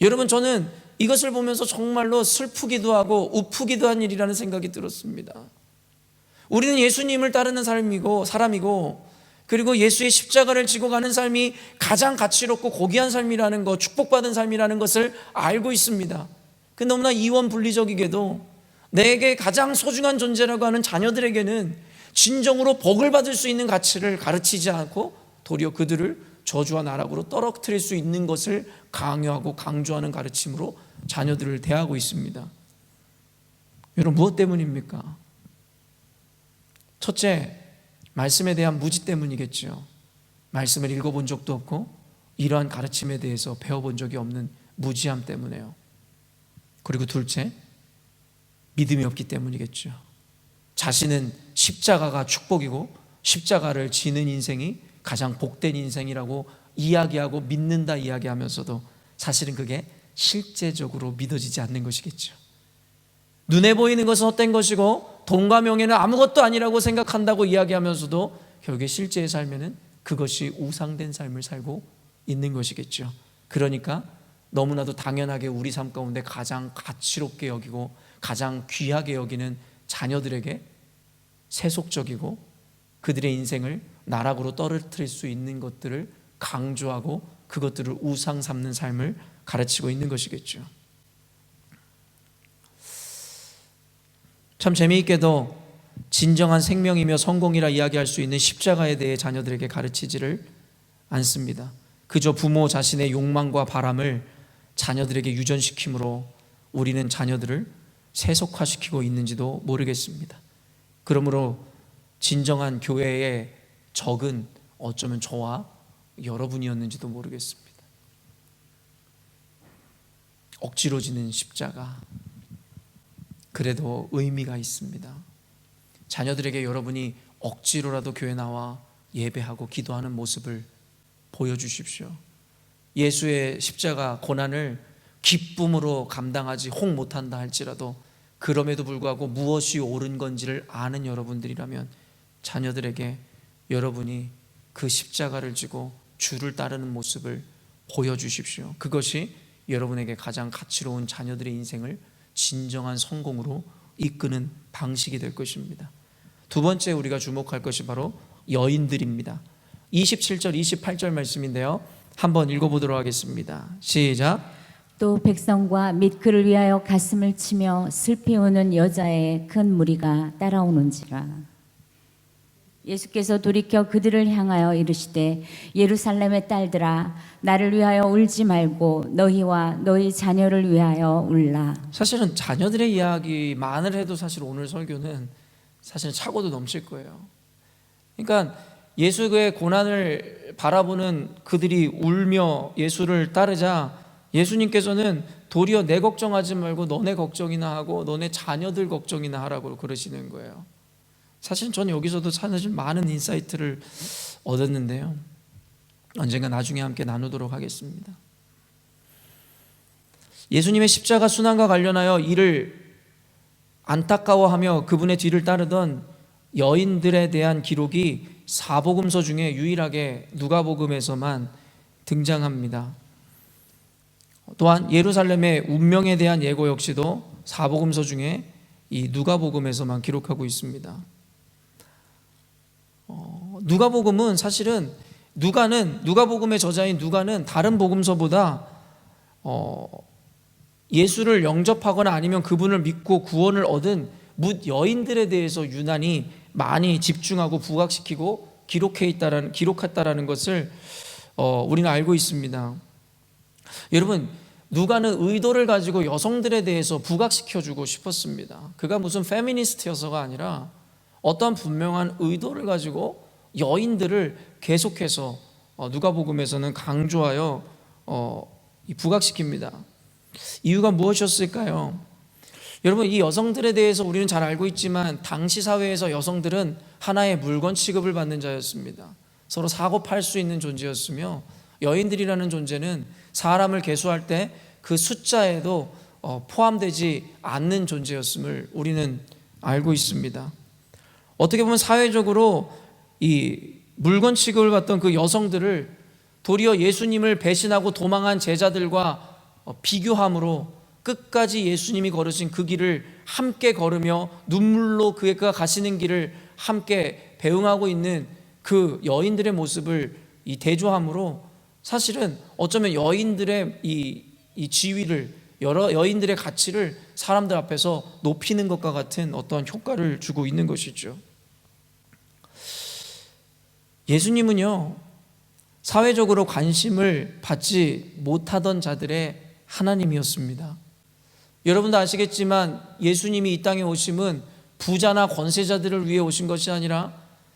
여러분, 저는 이것을 보면서 정말로 슬프기도 하고 우프기도 한 일이라는 생각이 들었습니다. 우리는 예수님을 따르는 사람이고 그리고 예수의 십자가를 지고 가는 삶이 가장 가치롭고 고귀한 삶이라는 것, 축복받은 삶이라는 것을 알고 있습니다. 그 너무나 이원분리적이게도 내게 가장 소중한 존재라고 하는 자녀들에게는 진정으로 복을 받을 수 있는 가치를 가르치지 않고 도리어 그들을 저주와 나락으로 떨어뜨릴 수 있는 것을 강요하고 강조하는 가르침으로 자녀들을 대하고 있습니다. 여러분, 무엇 때문입니까? 첫째, 말씀에 대한 무지 때문이겠죠. 말씀을 읽어본 적도 없고 이러한 가르침에 대해서 배워본 적이 없는 무지함 때문에요. 그리고 둘째, 믿음이 없기 때문이겠죠. 자신은 십자가가 축복이고 십자가를 지는 인생이 가장 복된 인생이라고 이야기하고 믿는다 이야기하면서도 사실은 그게 실제적으로 믿어지지 않는 것이겠죠. 눈에 보이는 것은 헛된 것이고 돈과 명예는 아무것도 아니라고 생각한다고 이야기하면서도 결국에 실제의 삶에는 그것이 우상된 삶을 살고 있는 것이겠죠. 그러니까 너무나도 당연하게 우리 삶 가운데 가장 가치롭게 여기고 가장 귀하게 여기는 자녀들에게 세속적이고 그들의 인생을 나락으로 떨어뜨릴 수 있는 것들을 강조하고 그것들을 우상 삼는 삶을 가르치고 있는 것이겠죠. 참 재미있게도 진정한 생명이며 성공이라 이야기할 수 있는 십자가에 대해 자녀들에게 가르치지를 않습니다. 그저 부모 자신의 욕망과 바람을 자녀들에게 유전시킴으로 우리는 자녀들을 세속화시키고 있는지도 모르겠습니다. 그러므로 진정한 교회의 적은 어쩌면 저와 여러분이었는지도 모르겠습니다. 억지로 지는 십자가, 그래도 의미가 있습니다. 자녀들에게 여러분이 억지로라도 교회 나와 예배하고 기도하는 모습을 보여주십시오. 예수의 십자가 고난을 기쁨으로 감당하지 혹 못한다 할지라도 그럼에도 불구하고 무엇이 옳은 건지를 아는 여러분들이라면 자녀들에게 여러분이 그 십자가를 지고 주를 따르는 모습을 보여주십시오. 그것이 여러분에게 가장 가치로운 자녀들의 인생을 진정한 성공으로 이끄는 방식이 될 것입니다. 두 번째 우리가 주목할 것이 바로 여인들입니다. 27절 28절 말씀인데요, 한번 읽어보도록 하겠습니다. 시작. 또 백성과 및 그를 위하여 가슴을 치며 슬피 우는 여자의 큰 무리가 따라오는지라. 예수께서 돌이켜 그들을 향하여 이르시되 예루살렘의 딸들아 나를 위하여 울지 말고 너희와 너희 자녀를 위하여 울라. 사실은 자녀들의 이야기만을 해도 사실 오늘 설교는 사실은 차고도 넘칠 거예요. 그러니까 예수의 고난을 바라보는 그들이 울며 예수를 따르자 예수님께서는 도리어 내 걱정하지 말고 너네 걱정이나 하고 너네 자녀들 걱정이나 하라고 그러시는 거예요. 사실 전 여기서도 사실 많은 인사이트를 얻었는데요, 언젠가 나중에 함께 나누도록 하겠습니다. 예수님의 십자가 순환과 관련하여 이를 안타까워하며 그분의 뒤를 따르던 여인들에 대한 기록이 사복음서 중에 유일하게 누가복음에서만 등장합니다. 또한 예루살렘의 운명에 대한 예고 역시도 사복음서 중에 이 누가복음에서만 기록하고 있습니다. 누가복음은 사실은 누가복음의 저자인 누가는 다른 복음서보다 예수를 영접하거나 아니면 그분을 믿고 구원을 얻은 뭇 여인들에 대해서 유난히 많이 집중하고 부각시키고 기록했다라는 것을 우리는 알고 있습니다. 여러분, 누가는 의도를 가지고 여성들에 대해서 부각시켜주고 싶었습니다. 그가 무슨 페미니스트여서가 아니라 어떤 분명한 의도를 가지고 여인들을 계속해서 누가복음에서는 강조하여 부각시킵니다. 이유가 무엇이었을까요? 여러분, 이 여성들에 대해서 우리는 잘 알고 있지만 당시 사회에서 여성들은 하나의 물건 취급을 받는 자였습니다. 서로 사고 팔 수 있는 존재였으며 여인들이라는 존재는 사람을 계수할 때 그 숫자에도 포함되지 않는 존재였음을 우리는 알고 있습니다. 어떻게 보면 사회적으로 이 물건 취급을 받던 그 여성들을 도리어 예수님을 배신하고 도망한 제자들과 비교함으로 끝까지 예수님이 걸으신 그 길을 함께 걸으며 눈물로 그가 가시는 길을 함께 배웅하고 있는 그 여인들의 모습을 대조함으로 사실은 어쩌면 여인들의 이 지위를, 여러 여인들의 가치를 사람들 앞에서 높이는 것과 같은 어떤 효과를 주고 있는 것이죠. 예수님은요, 사회적으로 관심을 받지 못하던 자들의 하나님이었습니다. 여러분도 아시겠지만 예수님이 이 땅에 오심은 부자나 권세자들을 위해 오신 것이 아니라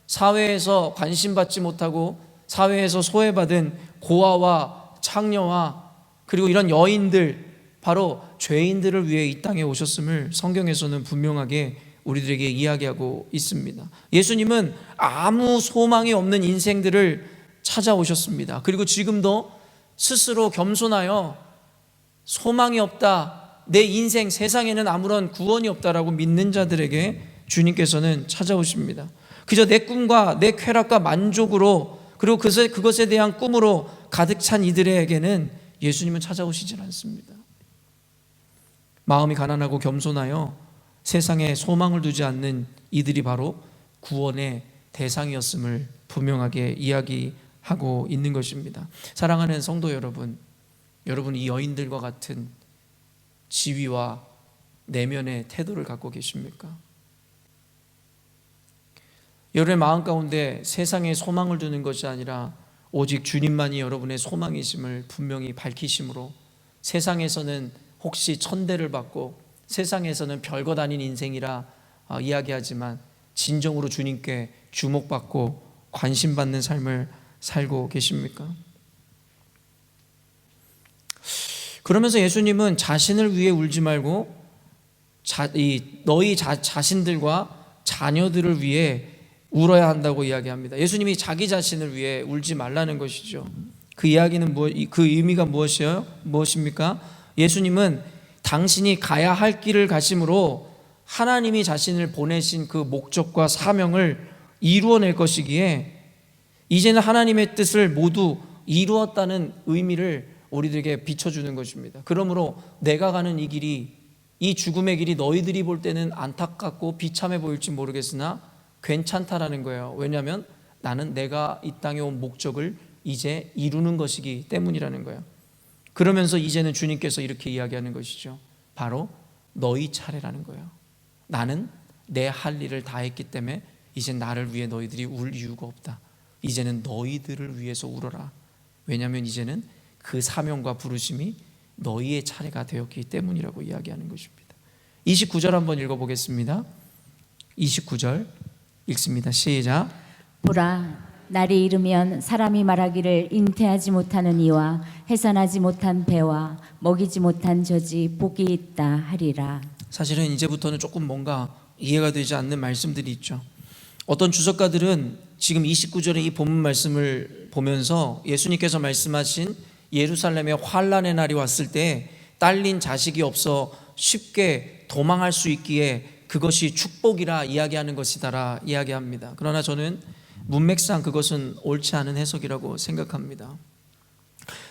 사회에서 관심받지 못하고 사회에서 소외받은 고아와 창녀와 그리고 이런 여인들, 바로 죄인들을 위해 이 땅에 오셨음을 성경에서는 분명하게 우리들에게 이야기하고 있습니다. 예수님은 아무 소망이 없는 인생들을 찾아오셨습니다. 그리고 지금도 스스로 겸손하여 소망이 없다, 내 인생 세상에는 아무런 구원이 없다라고 믿는 자들에게 주님께서는 찾아오십니다. 그저 내 꿈과 내 쾌락과 만족으로 그리고 그것에 대한 꿈으로 가득 찬 이들에게는 예수님은 찾아오시질 않습니다. 마음이 가난하고 겸손하여 세상에 소망을 두지 않는 이들이 바로 구원의 대상이었음을 분명하게 이야기하고 있는 것입니다. 사랑하는 성도 여러분, 여러분 이 여인들과 같은 지위와 내면의 태도를 갖고 계십니까? 여러분의 마음 가운데 세상에 소망을 두는 것이 아니라 오직 주님만이 여러분의 소망이심을 분명히 밝히심으로 세상에서는 혹시 천대를 받고 세상에서는 별것 아닌 인생이라 이야기하지만 진정으로 주님께 주목받고 관심받는 삶을 살고 계십니까? 그러면서 예수님은 자신을 위해 울지 말고 너희 자신들과 자녀들을 위해 울어야 한다고 이야기합니다. 예수님이 자기 자신을 위해 울지 말라는 것이죠. 그 이야기는 그 의미가 무엇입니까? 예수님은 당신이 가야 할 길을 가심으로 하나님이 자신을 보내신 그 목적과 사명을 이루어낼 것이기에 이제는 하나님의 뜻을 모두 이루었다는 의미를 우리들에게 비춰주는 것입니다. 그러므로 내가 가는 이 죽음의 길이 너희들이 볼 때는 안타깝고 비참해 보일지 모르겠으나 괜찮다라는 거예요. 왜냐하면 나는 내가 이 땅에 온 목적을 이제 이루는 것이기 때문이라는 거예요. 그러면서 이제는 주님께서 이렇게 이야기하는 것이죠. 바로 너희 차례라는 거예요. 나는 내 할 일을 다 했기 때문에 이제 나를 위해 너희들이 울 이유가 없다. 이제는 너희들을 위해서 울어라. 왜냐하면 이제는 그 사명과 부르심이 너희의 차례가 되었기 때문이라고 이야기하는 것입니다. 29절 한번 읽어보겠습니다. 29절 읽습니다. 시작. 보라, 날이 이르면 사람이 말하기를 잉태하지 못하는 이와 해산하지 못한 배와 먹이지 못한 젖이 복이 있다 하리라. 사실은 이제부터는 조금 뭔가 이해가 되지 않는 말씀들이 있죠. 어떤 주석가들은 지금 29절의 이 본문 말씀을 보면서 예수님께서 말씀하신 예루살렘의 환란의 날이 왔을 때 딸린 자식이 없어 쉽게 도망할 수 있기에 그것이 축복이라 이야기하는 것이다라 이야기합니다. 그러나 저는 문맥상 그것은 옳지 않은 해석이라고 생각합니다.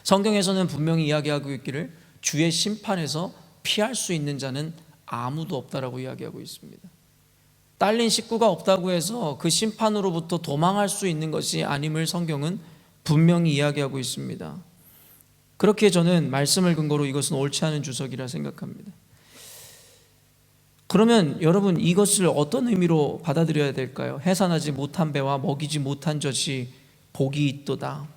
성경에서는 분명히 이야기하고 있기를 주의 심판에서 피할 수 있는 자는 아무도 없다라고 이야기하고 있습니다. 딸린 식구가 없다고 해서 그 심판으로부터 도망할 수 있는 것이 아님을 성경은 분명히 이야기하고 있습니다. 그렇게 저는 말씀을 근거로 이것은 옳지 않은 주석이라 생각합니다. 그러면 여러분 이것을 어떤 의미로 받아들여야 될까요? 해산하지 못한 배와 먹이지 못한 젖이 복이 있도다.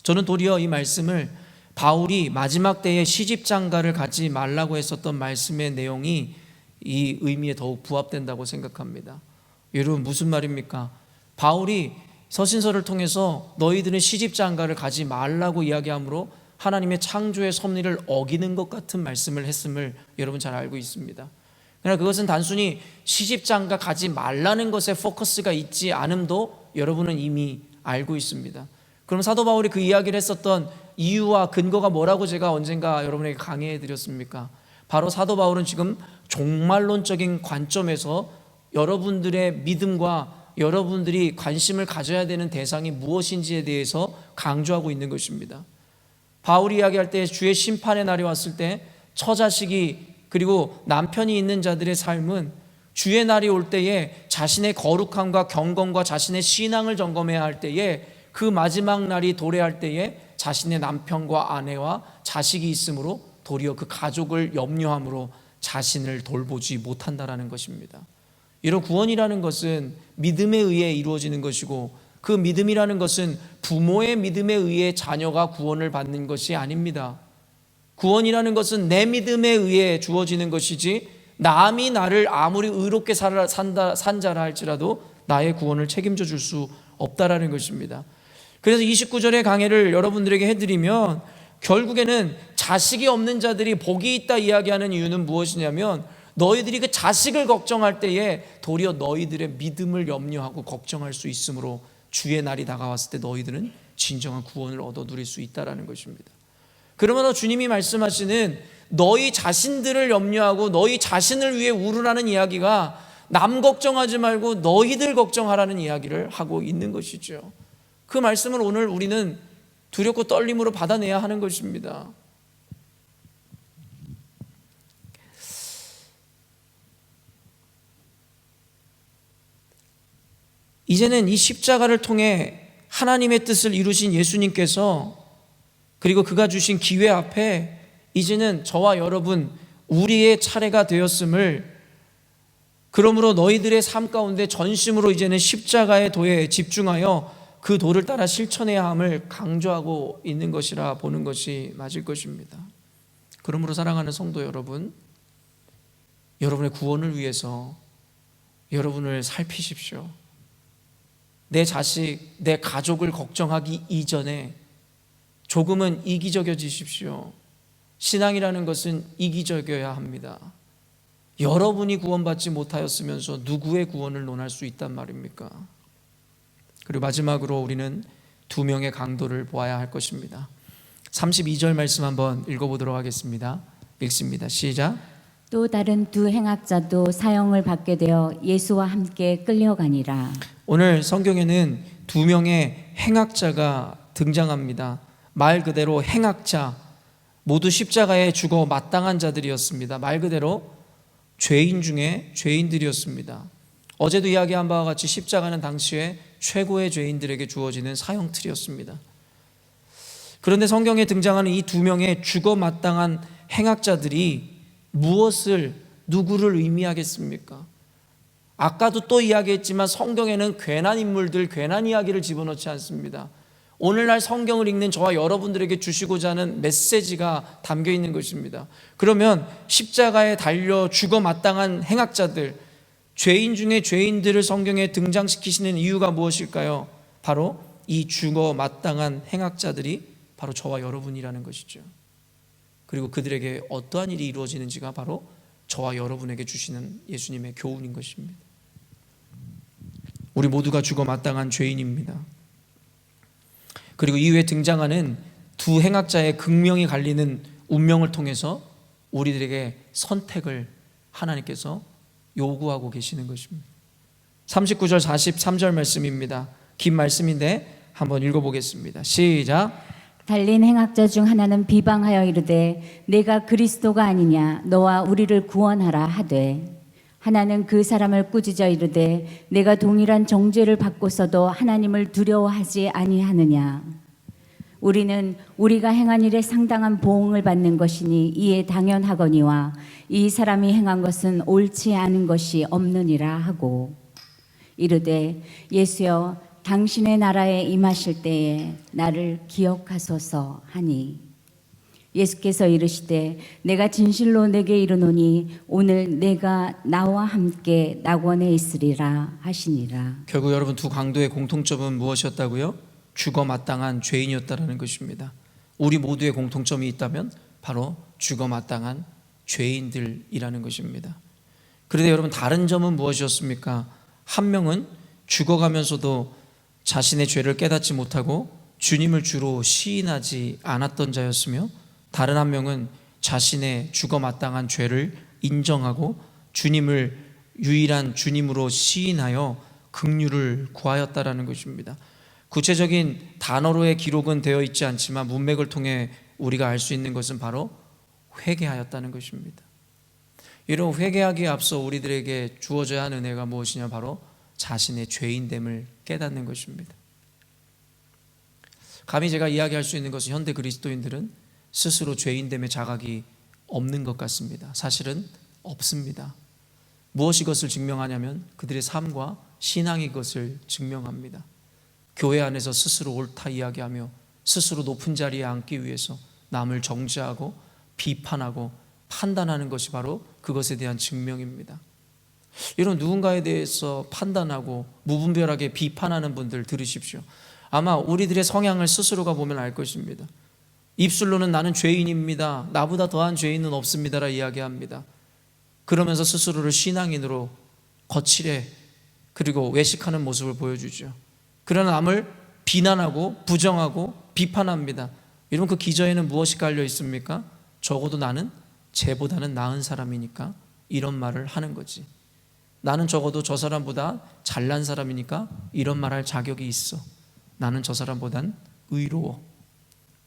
저는 도리어 이 말씀을 바울이 마지막 때에 시집장가를 가지 말라고 했었던 말씀의 내용이 이 의미에 더욱 부합된다고 생각합니다. 여러분 무슨 말입니까? 바울이 서신서를 통해서 너희들은 시집장가를 가지 말라고 이야기하므로 하나님의 창조의 섭리를 어기는 것 같은 말씀을 했음을 여러분 잘 알고 있습니다. 그러나 그것은 단순히 시집장가 가지 말라는 것에 포커스가 있지 않음도 여러분은 이미 알고 있습니다. 그럼 사도 바울이 그 이야기를 했었던 이유와 근거가 뭐라고 제가 언젠가 여러분에게 강의해 드렸습니까? 바로 사도 바울은 지금 종말론적인 관점에서 여러분들의 믿음과 여러분들이 관심을 가져야 되는 대상이 무엇인지에 대해서 강조하고 있는 것입니다. 바울이 이야기할 때 주의 심판의 날이 왔을 때 처자식이 그리고 남편이 있는 자들의 삶은 주의 날이 올 때에 자신의 거룩함과 경건과 자신의 신앙을 점검해야 할 때에 그 마지막 날이 도래할 때에 자신의 남편과 아내와 자식이 있으므로 도리어 그 가족을 염려함으로 자신을 돌보지 못한다라는 것입니다. 이런 구원이라는 것은 믿음에 의해 이루어지는 것이고 그 믿음이라는 것은 부모의 믿음에 의해 자녀가 구원을 받는 것이 아닙니다. 구원이라는 것은 내 믿음에 의해 주어지는 것이지 남이 나를 아무리 의롭게 산자라 할지라도 나의 구원을 책임져 줄 수 없다라는 것입니다. 그래서 29절의 강해를 여러분들에게 해드리면 결국에는 자식이 없는 자들이 복이 있다 이야기하는 이유는 무엇이냐면 너희들이 그 자식을 걱정할 때에 도리어 너희들의 믿음을 염려하고 걱정할 수 있으므로 주의 날이 다가왔을 때 너희들은 진정한 구원을 얻어 누릴 수 있다는 것입니다. 그러므로 주님이 말씀하시는 너희 자신들을 염려하고 너희 자신을 위해 울으라는 이야기가 남 걱정하지 말고 너희들 걱정하라는 이야기를 하고 있는 것이죠. 그 말씀을 오늘 우리는 두렵고 떨림으로 받아내야 하는 것입니다. 이제는 이 십자가를 통해 하나님의 뜻을 이루신 예수님께서 그리고 그가 주신 기회 앞에 이제는 저와 여러분 우리의 차례가 되었음을, 그러므로 너희들의 삶 가운데 전심으로 이제는 십자가의 도에 집중하여 그 도를 따라 실천해야 함을 강조하고 있는 것이라 보는 것이 맞을 것입니다. 그러므로 사랑하는 성도 여러분, 여러분의 구원을 위해서 여러분을 살피십시오. 내 자식, 내 가족을 걱정하기 이전에 조금은 이기적여지십시오. 신앙이라는 것은 이기적여야 합니다. 여러분이 구원받지 못하였으면서 누구의 구원을 논할 수 있단 말입니까? 그리고 마지막으로 우리는 두 명의 강도를 보아야 할 것입니다. 32절 말씀 한번 읽어보도록 하겠습니다. 읽습니다. 시작. 또 다른 두 행악자도 사형을 받게 되어 예수와 함께 끌려가니라. 오늘 성경에는 두 명의 행악자가 등장합니다. 말 그대로 행악자, 모두 십자가에 죽어 마땅한 자들이었습니다. 말 그대로 죄인 중에 죄인들이었습니다. 어제도 이야기한 바와 같이 십자가는 당시에 최고의 죄인들에게 주어지는 사형틀이었습니다. 그런데 성경에 등장하는 이 두 명의 죽어 마땅한 행악자들이 누구를 의미하겠습니까? 아까도 또 이야기했지만 성경에는 괜한 인물들, 괜한 이야기를 집어넣지 않습니다. 오늘날 성경을 읽는 저와 여러분들에게 주시고자 하는 메시지가 담겨 있는 것입니다. 그러면 십자가에 달려 죽어 마땅한 행악자들, 죄인 중에 죄인들을 성경에 등장시키시는 이유가 무엇일까요? 바로 이 죽어 마땅한 행악자들이 바로 저와 여러분이라는 것이죠. 그리고 그들에게 어떠한 일이 이루어지는지가 바로 저와 여러분에게 주시는 예수님의 교훈인 것입니다. 우리 모두가 죽어 마땅한 죄인입니다. 그리고 이후에 등장하는 두 행악자의 극명이 갈리는 운명을 통해서 우리들에게 선택을 하나님께서 요구하고 계시는 것입니다. 39절 43절 말씀입니다. 긴 말씀인데 한번 읽어보겠습니다. 시작. 달린 행악자 중 하나는 비방하여 이르되 내가 그리스도가 아니냐 너와 우리를 구원하라 하되, 하나는 그 사람을 꾸짖어 이르되 내가 동일한 정죄를 받고서도 하나님을 두려워하지 아니하느냐. 우리는 우리가 행한 일에 상당한 보응을 받는 것이니 이에 당연하거니와 이 사람이 행한 것은 옳지 않은 것이 없느니라 하고, 이르되 예수여 당신의 나라에 임하실 때에 나를 기억하소서 하니, 예수께서 이르시되 내가 진실로 내게 이르노니 오늘 내가 나와 함께 낙원에 있으리라 하시니라. 결국 여러분 두 강도의 공통점은 무엇이었다고요? 죽어 마땅한 죄인이었다라는 것입니다. 우리 모두의 공통점이 있다면 바로 죽어 마땅한 죄인들이라는 것입니다. 그런데 여러분 다른 점은 무엇이었습니까? 한 명은 죽어가면서도 자신의 죄를 깨닫지 못하고 주님을 주로 시인하지 않았던 자였으며, 다른 한 명은 자신의 죽어 마땅한 죄를 인정하고 주님을 유일한 주님으로 시인하여 긍휼을 구하였다라는 것입니다. 구체적인 단어로의 기록은 되어 있지 않지만 문맥을 통해 우리가 알 수 있는 것은 바로 회개하였다는 것입니다. 이런 회개하기에 앞서 우리들에게 주어져야 하는 은혜가 무엇이냐? 바로 자신의 죄인됨을 깨닫는 것입니다. 감히 제가 이야기할 수 있는 것은 현대 그리스도인들은 스스로 죄인됨의 자각이 없는 것 같습니다. 사실은 없습니다. 무엇이 이것을 증명하냐면 그들의 삶과 신앙이 그것을 증명합니다. 교회 안에서 스스로 옳다 이야기하며 스스로 높은 자리에 앉기 위해서 남을 정죄하고 비판하고 판단하는 것이 바로 그것에 대한 증명입니다. 이런 누군가에 대해서 판단하고 무분별하게 비판하는 분들 들으십시오. 아마 우리들의 성향을 스스로가 보면 알 것입니다. 입술로는 나는 죄인입니다, 나보다 더한 죄인은 없습니다라 이야기합니다. 그러면서 스스로를 신앙인으로 거칠해 그리고 외식하는 모습을 보여주죠. 그러나 남을 비난하고 부정하고 비판합니다. 여러분 그 기저에는 무엇이 깔려 있습니까? 적어도 나는 쟤보다는 나은 사람이니까 이런 말을 하는 거지. 나는 적어도 저 사람보다 잘난 사람이니까 이런 말할 자격이 있어. 나는 저 사람보단 의로워.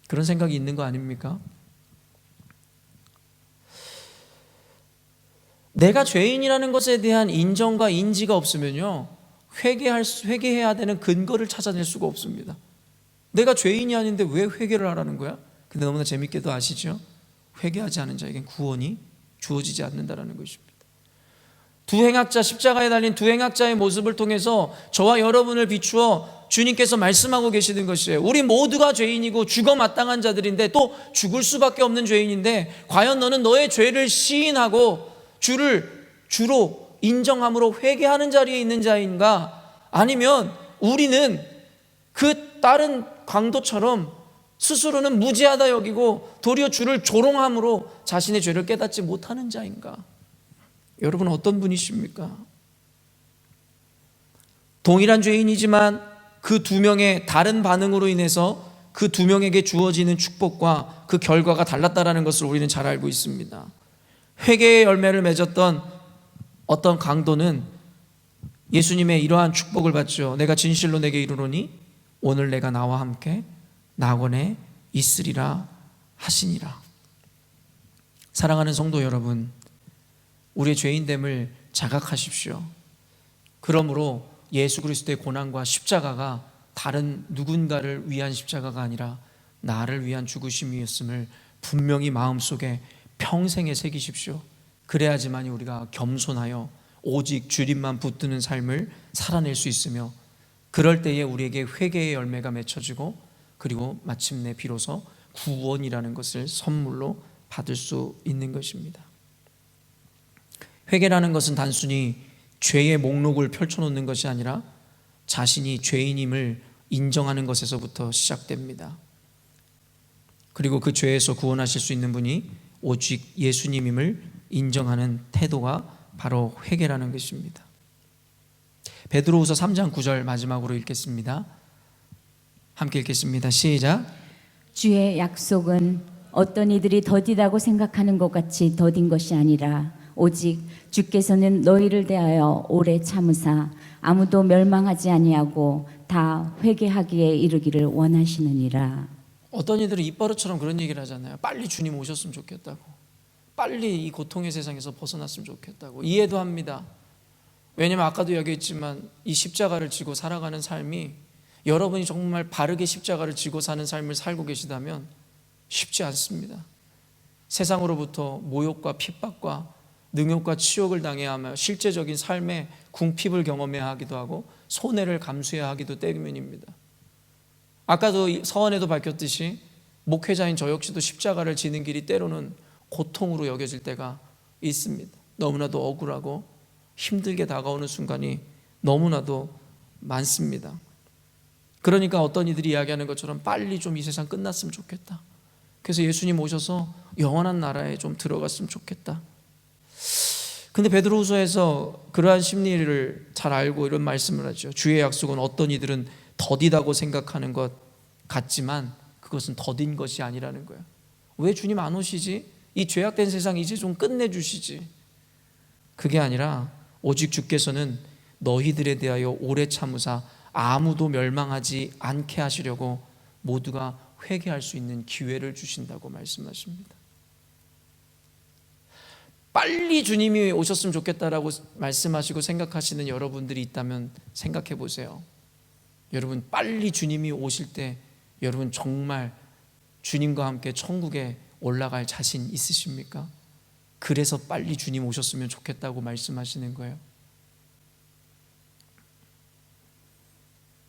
그런 생각이 있는 거 아닙니까? 내가 죄인이라는 것에 대한 인정과 인지가 없으면요, 회개해야 되는 근거를 찾아낼 수가 없습니다. 내가 죄인이 아닌데 왜 회개를 하라는 거야? 근데 너무나 재밌게도 아시죠? 회개하지 않은 자에겐 구원이 주어지지 않는다라는 것입니다. 두 행악자, 십자가에 달린 두 행악자의 모습을 통해서 저와 여러분을 비추어 주님께서 말씀하고 계시는 것이에요. 우리 모두가 죄인이고 죽어 마땅한 자들인데, 또 죽을 수밖에 없는 죄인인데, 과연 너는 너의 죄를 시인하고 주를 주로 인정함으로 회개하는 자리에 있는 자인가? 아니면 우리는 그 다른 강도처럼 스스로는 무지하다 여기고 도리어 주를 조롱함으로 자신의 죄를 깨닫지 못하는 자인가? 여러분은 어떤 분이십니까? 동일한 죄인이지만 그 두 명의 다른 반응으로 인해서 그 두 명에게 주어지는 축복과 그 결과가 달랐다는 것을 우리는 잘 알고 있습니다. 회개의 열매를 맺었던 어떤 강도는 예수님의 이러한 축복을 받죠. 내가 진실로 내게 이르노니 오늘 내가 나와 함께 낙원에 있으리라 하시니라. 사랑하는 성도 여러분, 우리의 죄인됨을 자각하십시오. 그러므로 예수 그리스도의 고난과 십자가가 다른 누군가를 위한 십자가가 아니라 나를 위한 죽으심이었음을 분명히 마음속에 평생에 새기십시오. 그래야지만 우리가 겸손하여 오직 주님만 붙드는 삶을 살아낼 수 있으며, 그럴 때에 우리에게 회개의 열매가 맺혀지고, 그리고 마침내 비로소 구원이라는 것을 선물로 받을 수 있는 것입니다. 회개라는 것은 단순히 죄의 목록을 펼쳐놓는 것이 아니라 자신이 죄인임을 인정하는 것에서부터 시작됩니다. 그리고 그 죄에서 구원하실 수 있는 분이 오직 예수님임을 인정하는 태도가 바로 회개라는 것입니다. 베드로후서 3장 9절 마지막으로 읽겠습니다. 함께 읽겠습니다. 시작. 주의 약속은 어떤 이들이 더디다고 생각하는 것 같이 더딘 것이 아니라 오직 주께서는 너희를 대하여 오래 참으사 아무도 멸망하지 아니하고 다 회개하기에 이르기를 원하시느니라. 어떤 이들은 입버릇처럼 그런 얘기를 하잖아요. 빨리 주님 오셨으면 좋겠다고, 빨리 이 고통의 세상에서 벗어났으면 좋겠다고. 이해도 합니다. 왜냐하면 아까도 이야기했지만 이 십자가를 지고 살아가는 삶이, 여러분이 정말 바르게 십자가를 지고 사는 삶을 살고 계시다면 쉽지 않습니다. 세상으로부터 모욕과 핍박과 능욕과 치욕을 당해야 하며 실제적인 삶의 궁핍을 경험해야 하기도 하고 손해를 감수해야 하기도 때문입니다. 아까도 서원에도 밝혔듯이 목회자인 저 역시도 십자가를 지는 길이 때로는 고통으로 여겨질 때가 있습니다. 너무나도 억울하고 힘들게 다가오는 순간이 너무나도 많습니다. 그러니까 어떤 이들이 이야기하는 것처럼 빨리 좀 이 세상 끝났으면 좋겠다. 그래서 예수님 오셔서 영원한 나라에 좀 들어갔으면 좋겠다. 근데 베드로후서에서 그러한 심리를 잘 알고 이런 말씀을 하죠. 주의 약속은 어떤 이들은 더디다고 생각하는 것 같지만 그것은 더딘 것이 아니라는 거예요. 왜 주님 안 오시지? 이 죄악된 세상 이제 좀 끝내주시지. 그게 아니라 오직 주께서는 너희들에 대하여 오래 참으사 아무도 멸망하지 않게 하시려고 모두가 회개할 수 있는 기회를 주신다고 말씀하십니다. 빨리 주님이 오셨으면 좋겠다라고 말씀하시고 생각하시는 여러분들이 있다면 생각해 보세요. 여러분, 빨리 주님이 오실 때 여러분 정말 주님과 함께 천국에 올라갈 자신 있으십니까? 그래서 빨리 주님 오셨으면 좋겠다고 말씀하시는 거예요.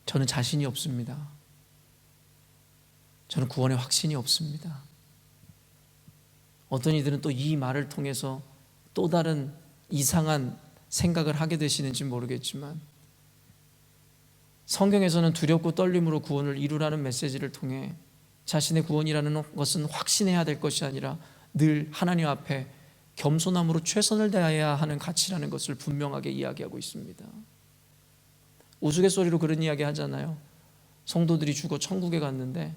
저는 자신이 없습니다. 저는 구원의 확신이 없습니다. 어떤 이들은 또 이 말을 통해서 또 다른 이상한 생각을 하게 되시는지 모르겠지만, 성경에서는 두렵고 떨림으로 구원을 이루라는 메시지를 통해 자신의 구원이라는 것은 확신해야 될 것이 아니라 늘 하나님 앞에 겸손함으로 최선을 다해야 하는 가치라는 것을 분명하게 이야기하고 있습니다. 우스갯소리로 그런 이야기 하잖아요. 성도들이 죽어 천국에 갔는데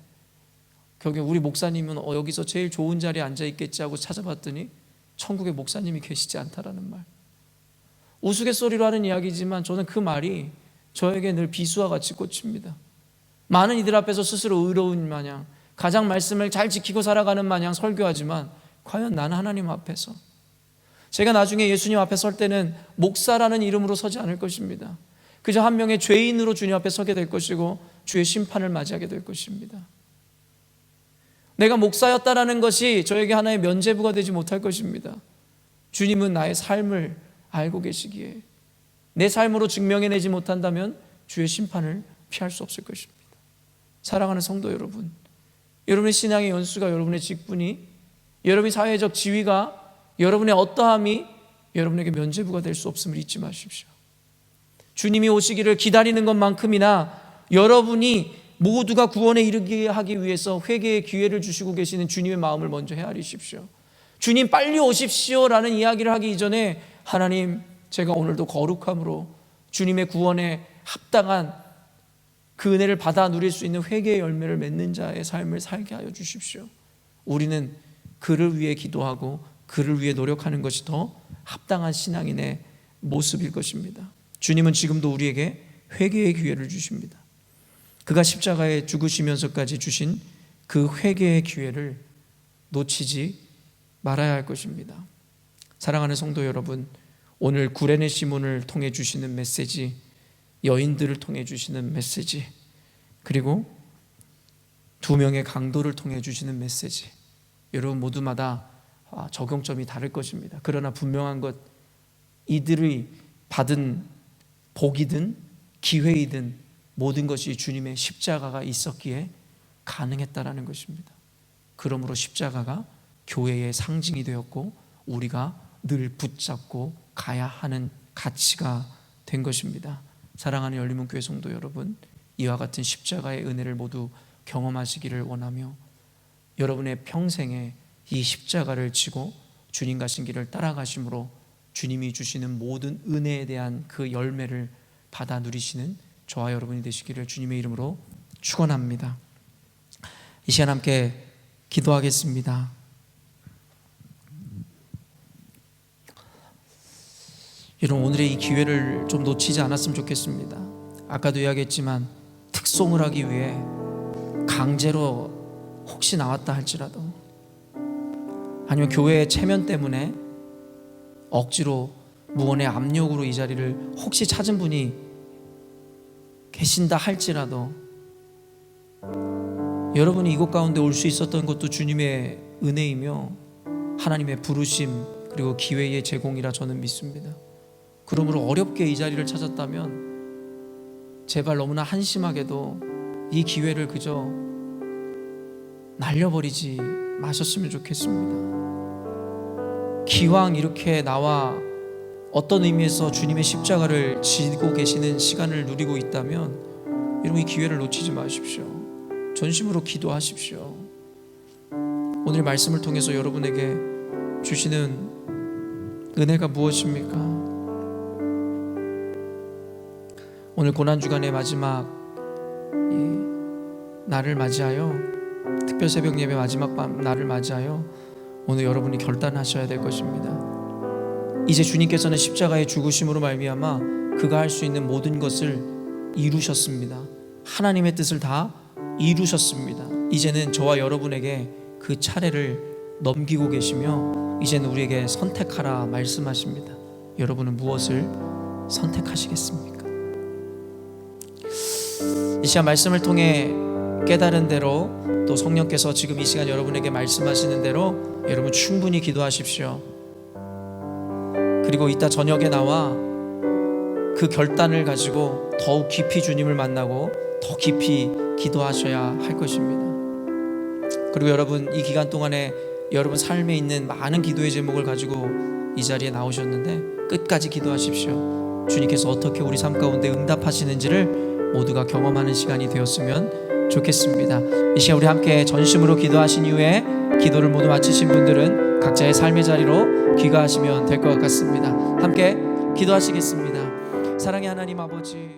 결국에 우리 목사님은 여기서 제일 좋은 자리에 앉아 있겠지 하고 찾아봤더니 천국에 목사님이 계시지 않다라는 말. 우스갯소리로 하는 이야기지만 저는 그 말이 저에게 늘 비수와 같이 꽂힙니다. 많은 이들 앞에서 스스로 의로운 마냥, 가장 말씀을 잘 지키고 살아가는 마냥 설교하지만 과연 나는 하나님 앞에서, 제가 나중에 예수님 앞에 설 때는 목사라는 이름으로 서지 않을 것입니다. 그저 한 명의 죄인으로 주님 앞에 서게 될 것이고 주의 심판을 맞이하게 될 것입니다. 내가 목사였다라는 것이 저에게 하나의 면죄부가 되지 못할 것입니다. 주님은 나의 삶을 알고 계시기에 내 삶으로 증명해내지 못한다면 주의 심판을 피할 수 없을 것입니다. 사랑하는 성도 여러분, 여러분의 신앙의 연수가, 여러분의 직분이, 여러분의 사회적 지위가, 여러분의 어떠함이 여러분에게 면죄부가 될 수 없음을 잊지 마십시오. 주님이 오시기를 기다리는 것만큼이나 여러분이 모두가 구원에 이르게 하기 위해서 회개의 기회를 주시고 계시는 주님의 마음을 먼저 헤아리십시오. 주님 빨리 오십시오라는 이야기를 하기 이전에 하나님, 제가 오늘도 거룩함으로 주님의 구원에 합당한 그 은혜를 받아 누릴 수 있는 회개의 열매를 맺는 자의 삶을 살게 하여 주십시오. 우리는 그를 위해 기도하고 그를 위해 노력하는 것이 더 합당한 신앙인의 모습일 것입니다. 주님은 지금도 우리에게 회개의 기회를 주십니다. 그가 십자가에 죽으시면서까지 주신 그 회개의 기회를 놓치지 말아야 할 것입니다. 사랑하는 성도 여러분, 오늘 구레네 시몬을 통해 주시는 메시지, 여인들을 통해 주시는 메시지, 그리고 2명의 강도를 통해 주시는 메시지, 여러분 모두마다 적용점이 다를 것입니다. 그러나 분명한 것, 이들이 받은 복이든 기회이든 모든 것이 주님의 십자가가 있었기에 가능했다라는 것입니다. 그러므로 십자가가 교회의 상징이 되었고 우리가 늘 붙잡고 가야 하는 가치가 된 것입니다. 사랑하는 열린문교회 성도 여러분, 이와 같은 십자가의 은혜를 모두 경험하시기를 원하며 여러분의 평생에 이 십자가를 지고 주님 가신 길을 따라가심으로 주님이 주시는 모든 은혜에 대한 그 열매를 받아 누리시는 저와 여러분이 되시기를 주님의 이름으로 축원합니다. 이 시간 함께 기도하겠습니다. 여러분, 오늘의 이 기회를 좀 놓치지 않았으면 좋겠습니다. 아까도 이야기했지만 특송을 하기 위해 강제로 혹시 나왔다 할지라도, 아니면 교회의 체면 때문에 억지로 무언의 압력으로 이 자리를 혹시 찾은 분이 계신다 할지라도, 여러분이 이곳 가운데 올 수 있었던 것도 주님의 은혜이며 하나님의 부르심 그리고 기회의 제공이라 저는 믿습니다. 그러므로 어렵게 이 자리를 찾았다면 제발 너무나 한심하게도 이 기회를 그저 날려버리지 마셨으면 좋겠습니다. 기왕 이렇게 나와 어떤 의미에서 주님의 십자가를 지고 계시는 시간을 누리고 있다면 여러분, 이 기회를 놓치지 마십시오. 전심으로 기도하십시오. 오늘 말씀을 통해서 여러분에게 주시는 은혜가 무엇입니까? 오늘 고난주간의 마지막 날을 맞이하여, 특별 새벽 예배 마지막 밤 날을 맞이하여 오늘 여러분이 결단하셔야 될 것입니다. 이제 주님께서는 십자가의 죽으심으로 말미암아 그가 할 수 있는 모든 것을 이루셨습니다. 하나님의 뜻을 다 이루셨습니다. 이제는 저와 여러분에게 그 차례를 넘기고 계시며 이제는 우리에게 선택하라 말씀하십니다. 여러분은 무엇을 선택하시겠습니까? 이 시간 말씀을 통해 깨달은 대로, 또 성령께서 지금 이 시간 여러분에게 말씀하시는 대로 여러분 충분히 기도하십시오. 그리고 이따 저녁에 나와 그 결단을 가지고 더욱 깊이 주님을 만나고 더 깊이 기도하셔야 할 것입니다. 그리고 여러분, 이 기간 동안에 여러분 삶에 있는 많은 기도의 제목을 가지고 이 자리에 나오셨는데 끝까지 기도하십시오. 주님께서 어떻게 우리 삶 가운데 응답하시는지를 모두가 경험하는 시간이 되었으면 좋겠습니다. 이 시간 우리 함께 전심으로 기도하신 이후에 기도를 모두 마치신 분들은 각자의 삶의 자리로 귀가하시면 될 것 같습니다. 함께 기도하시겠습니다. 사랑의 하나님 아버지,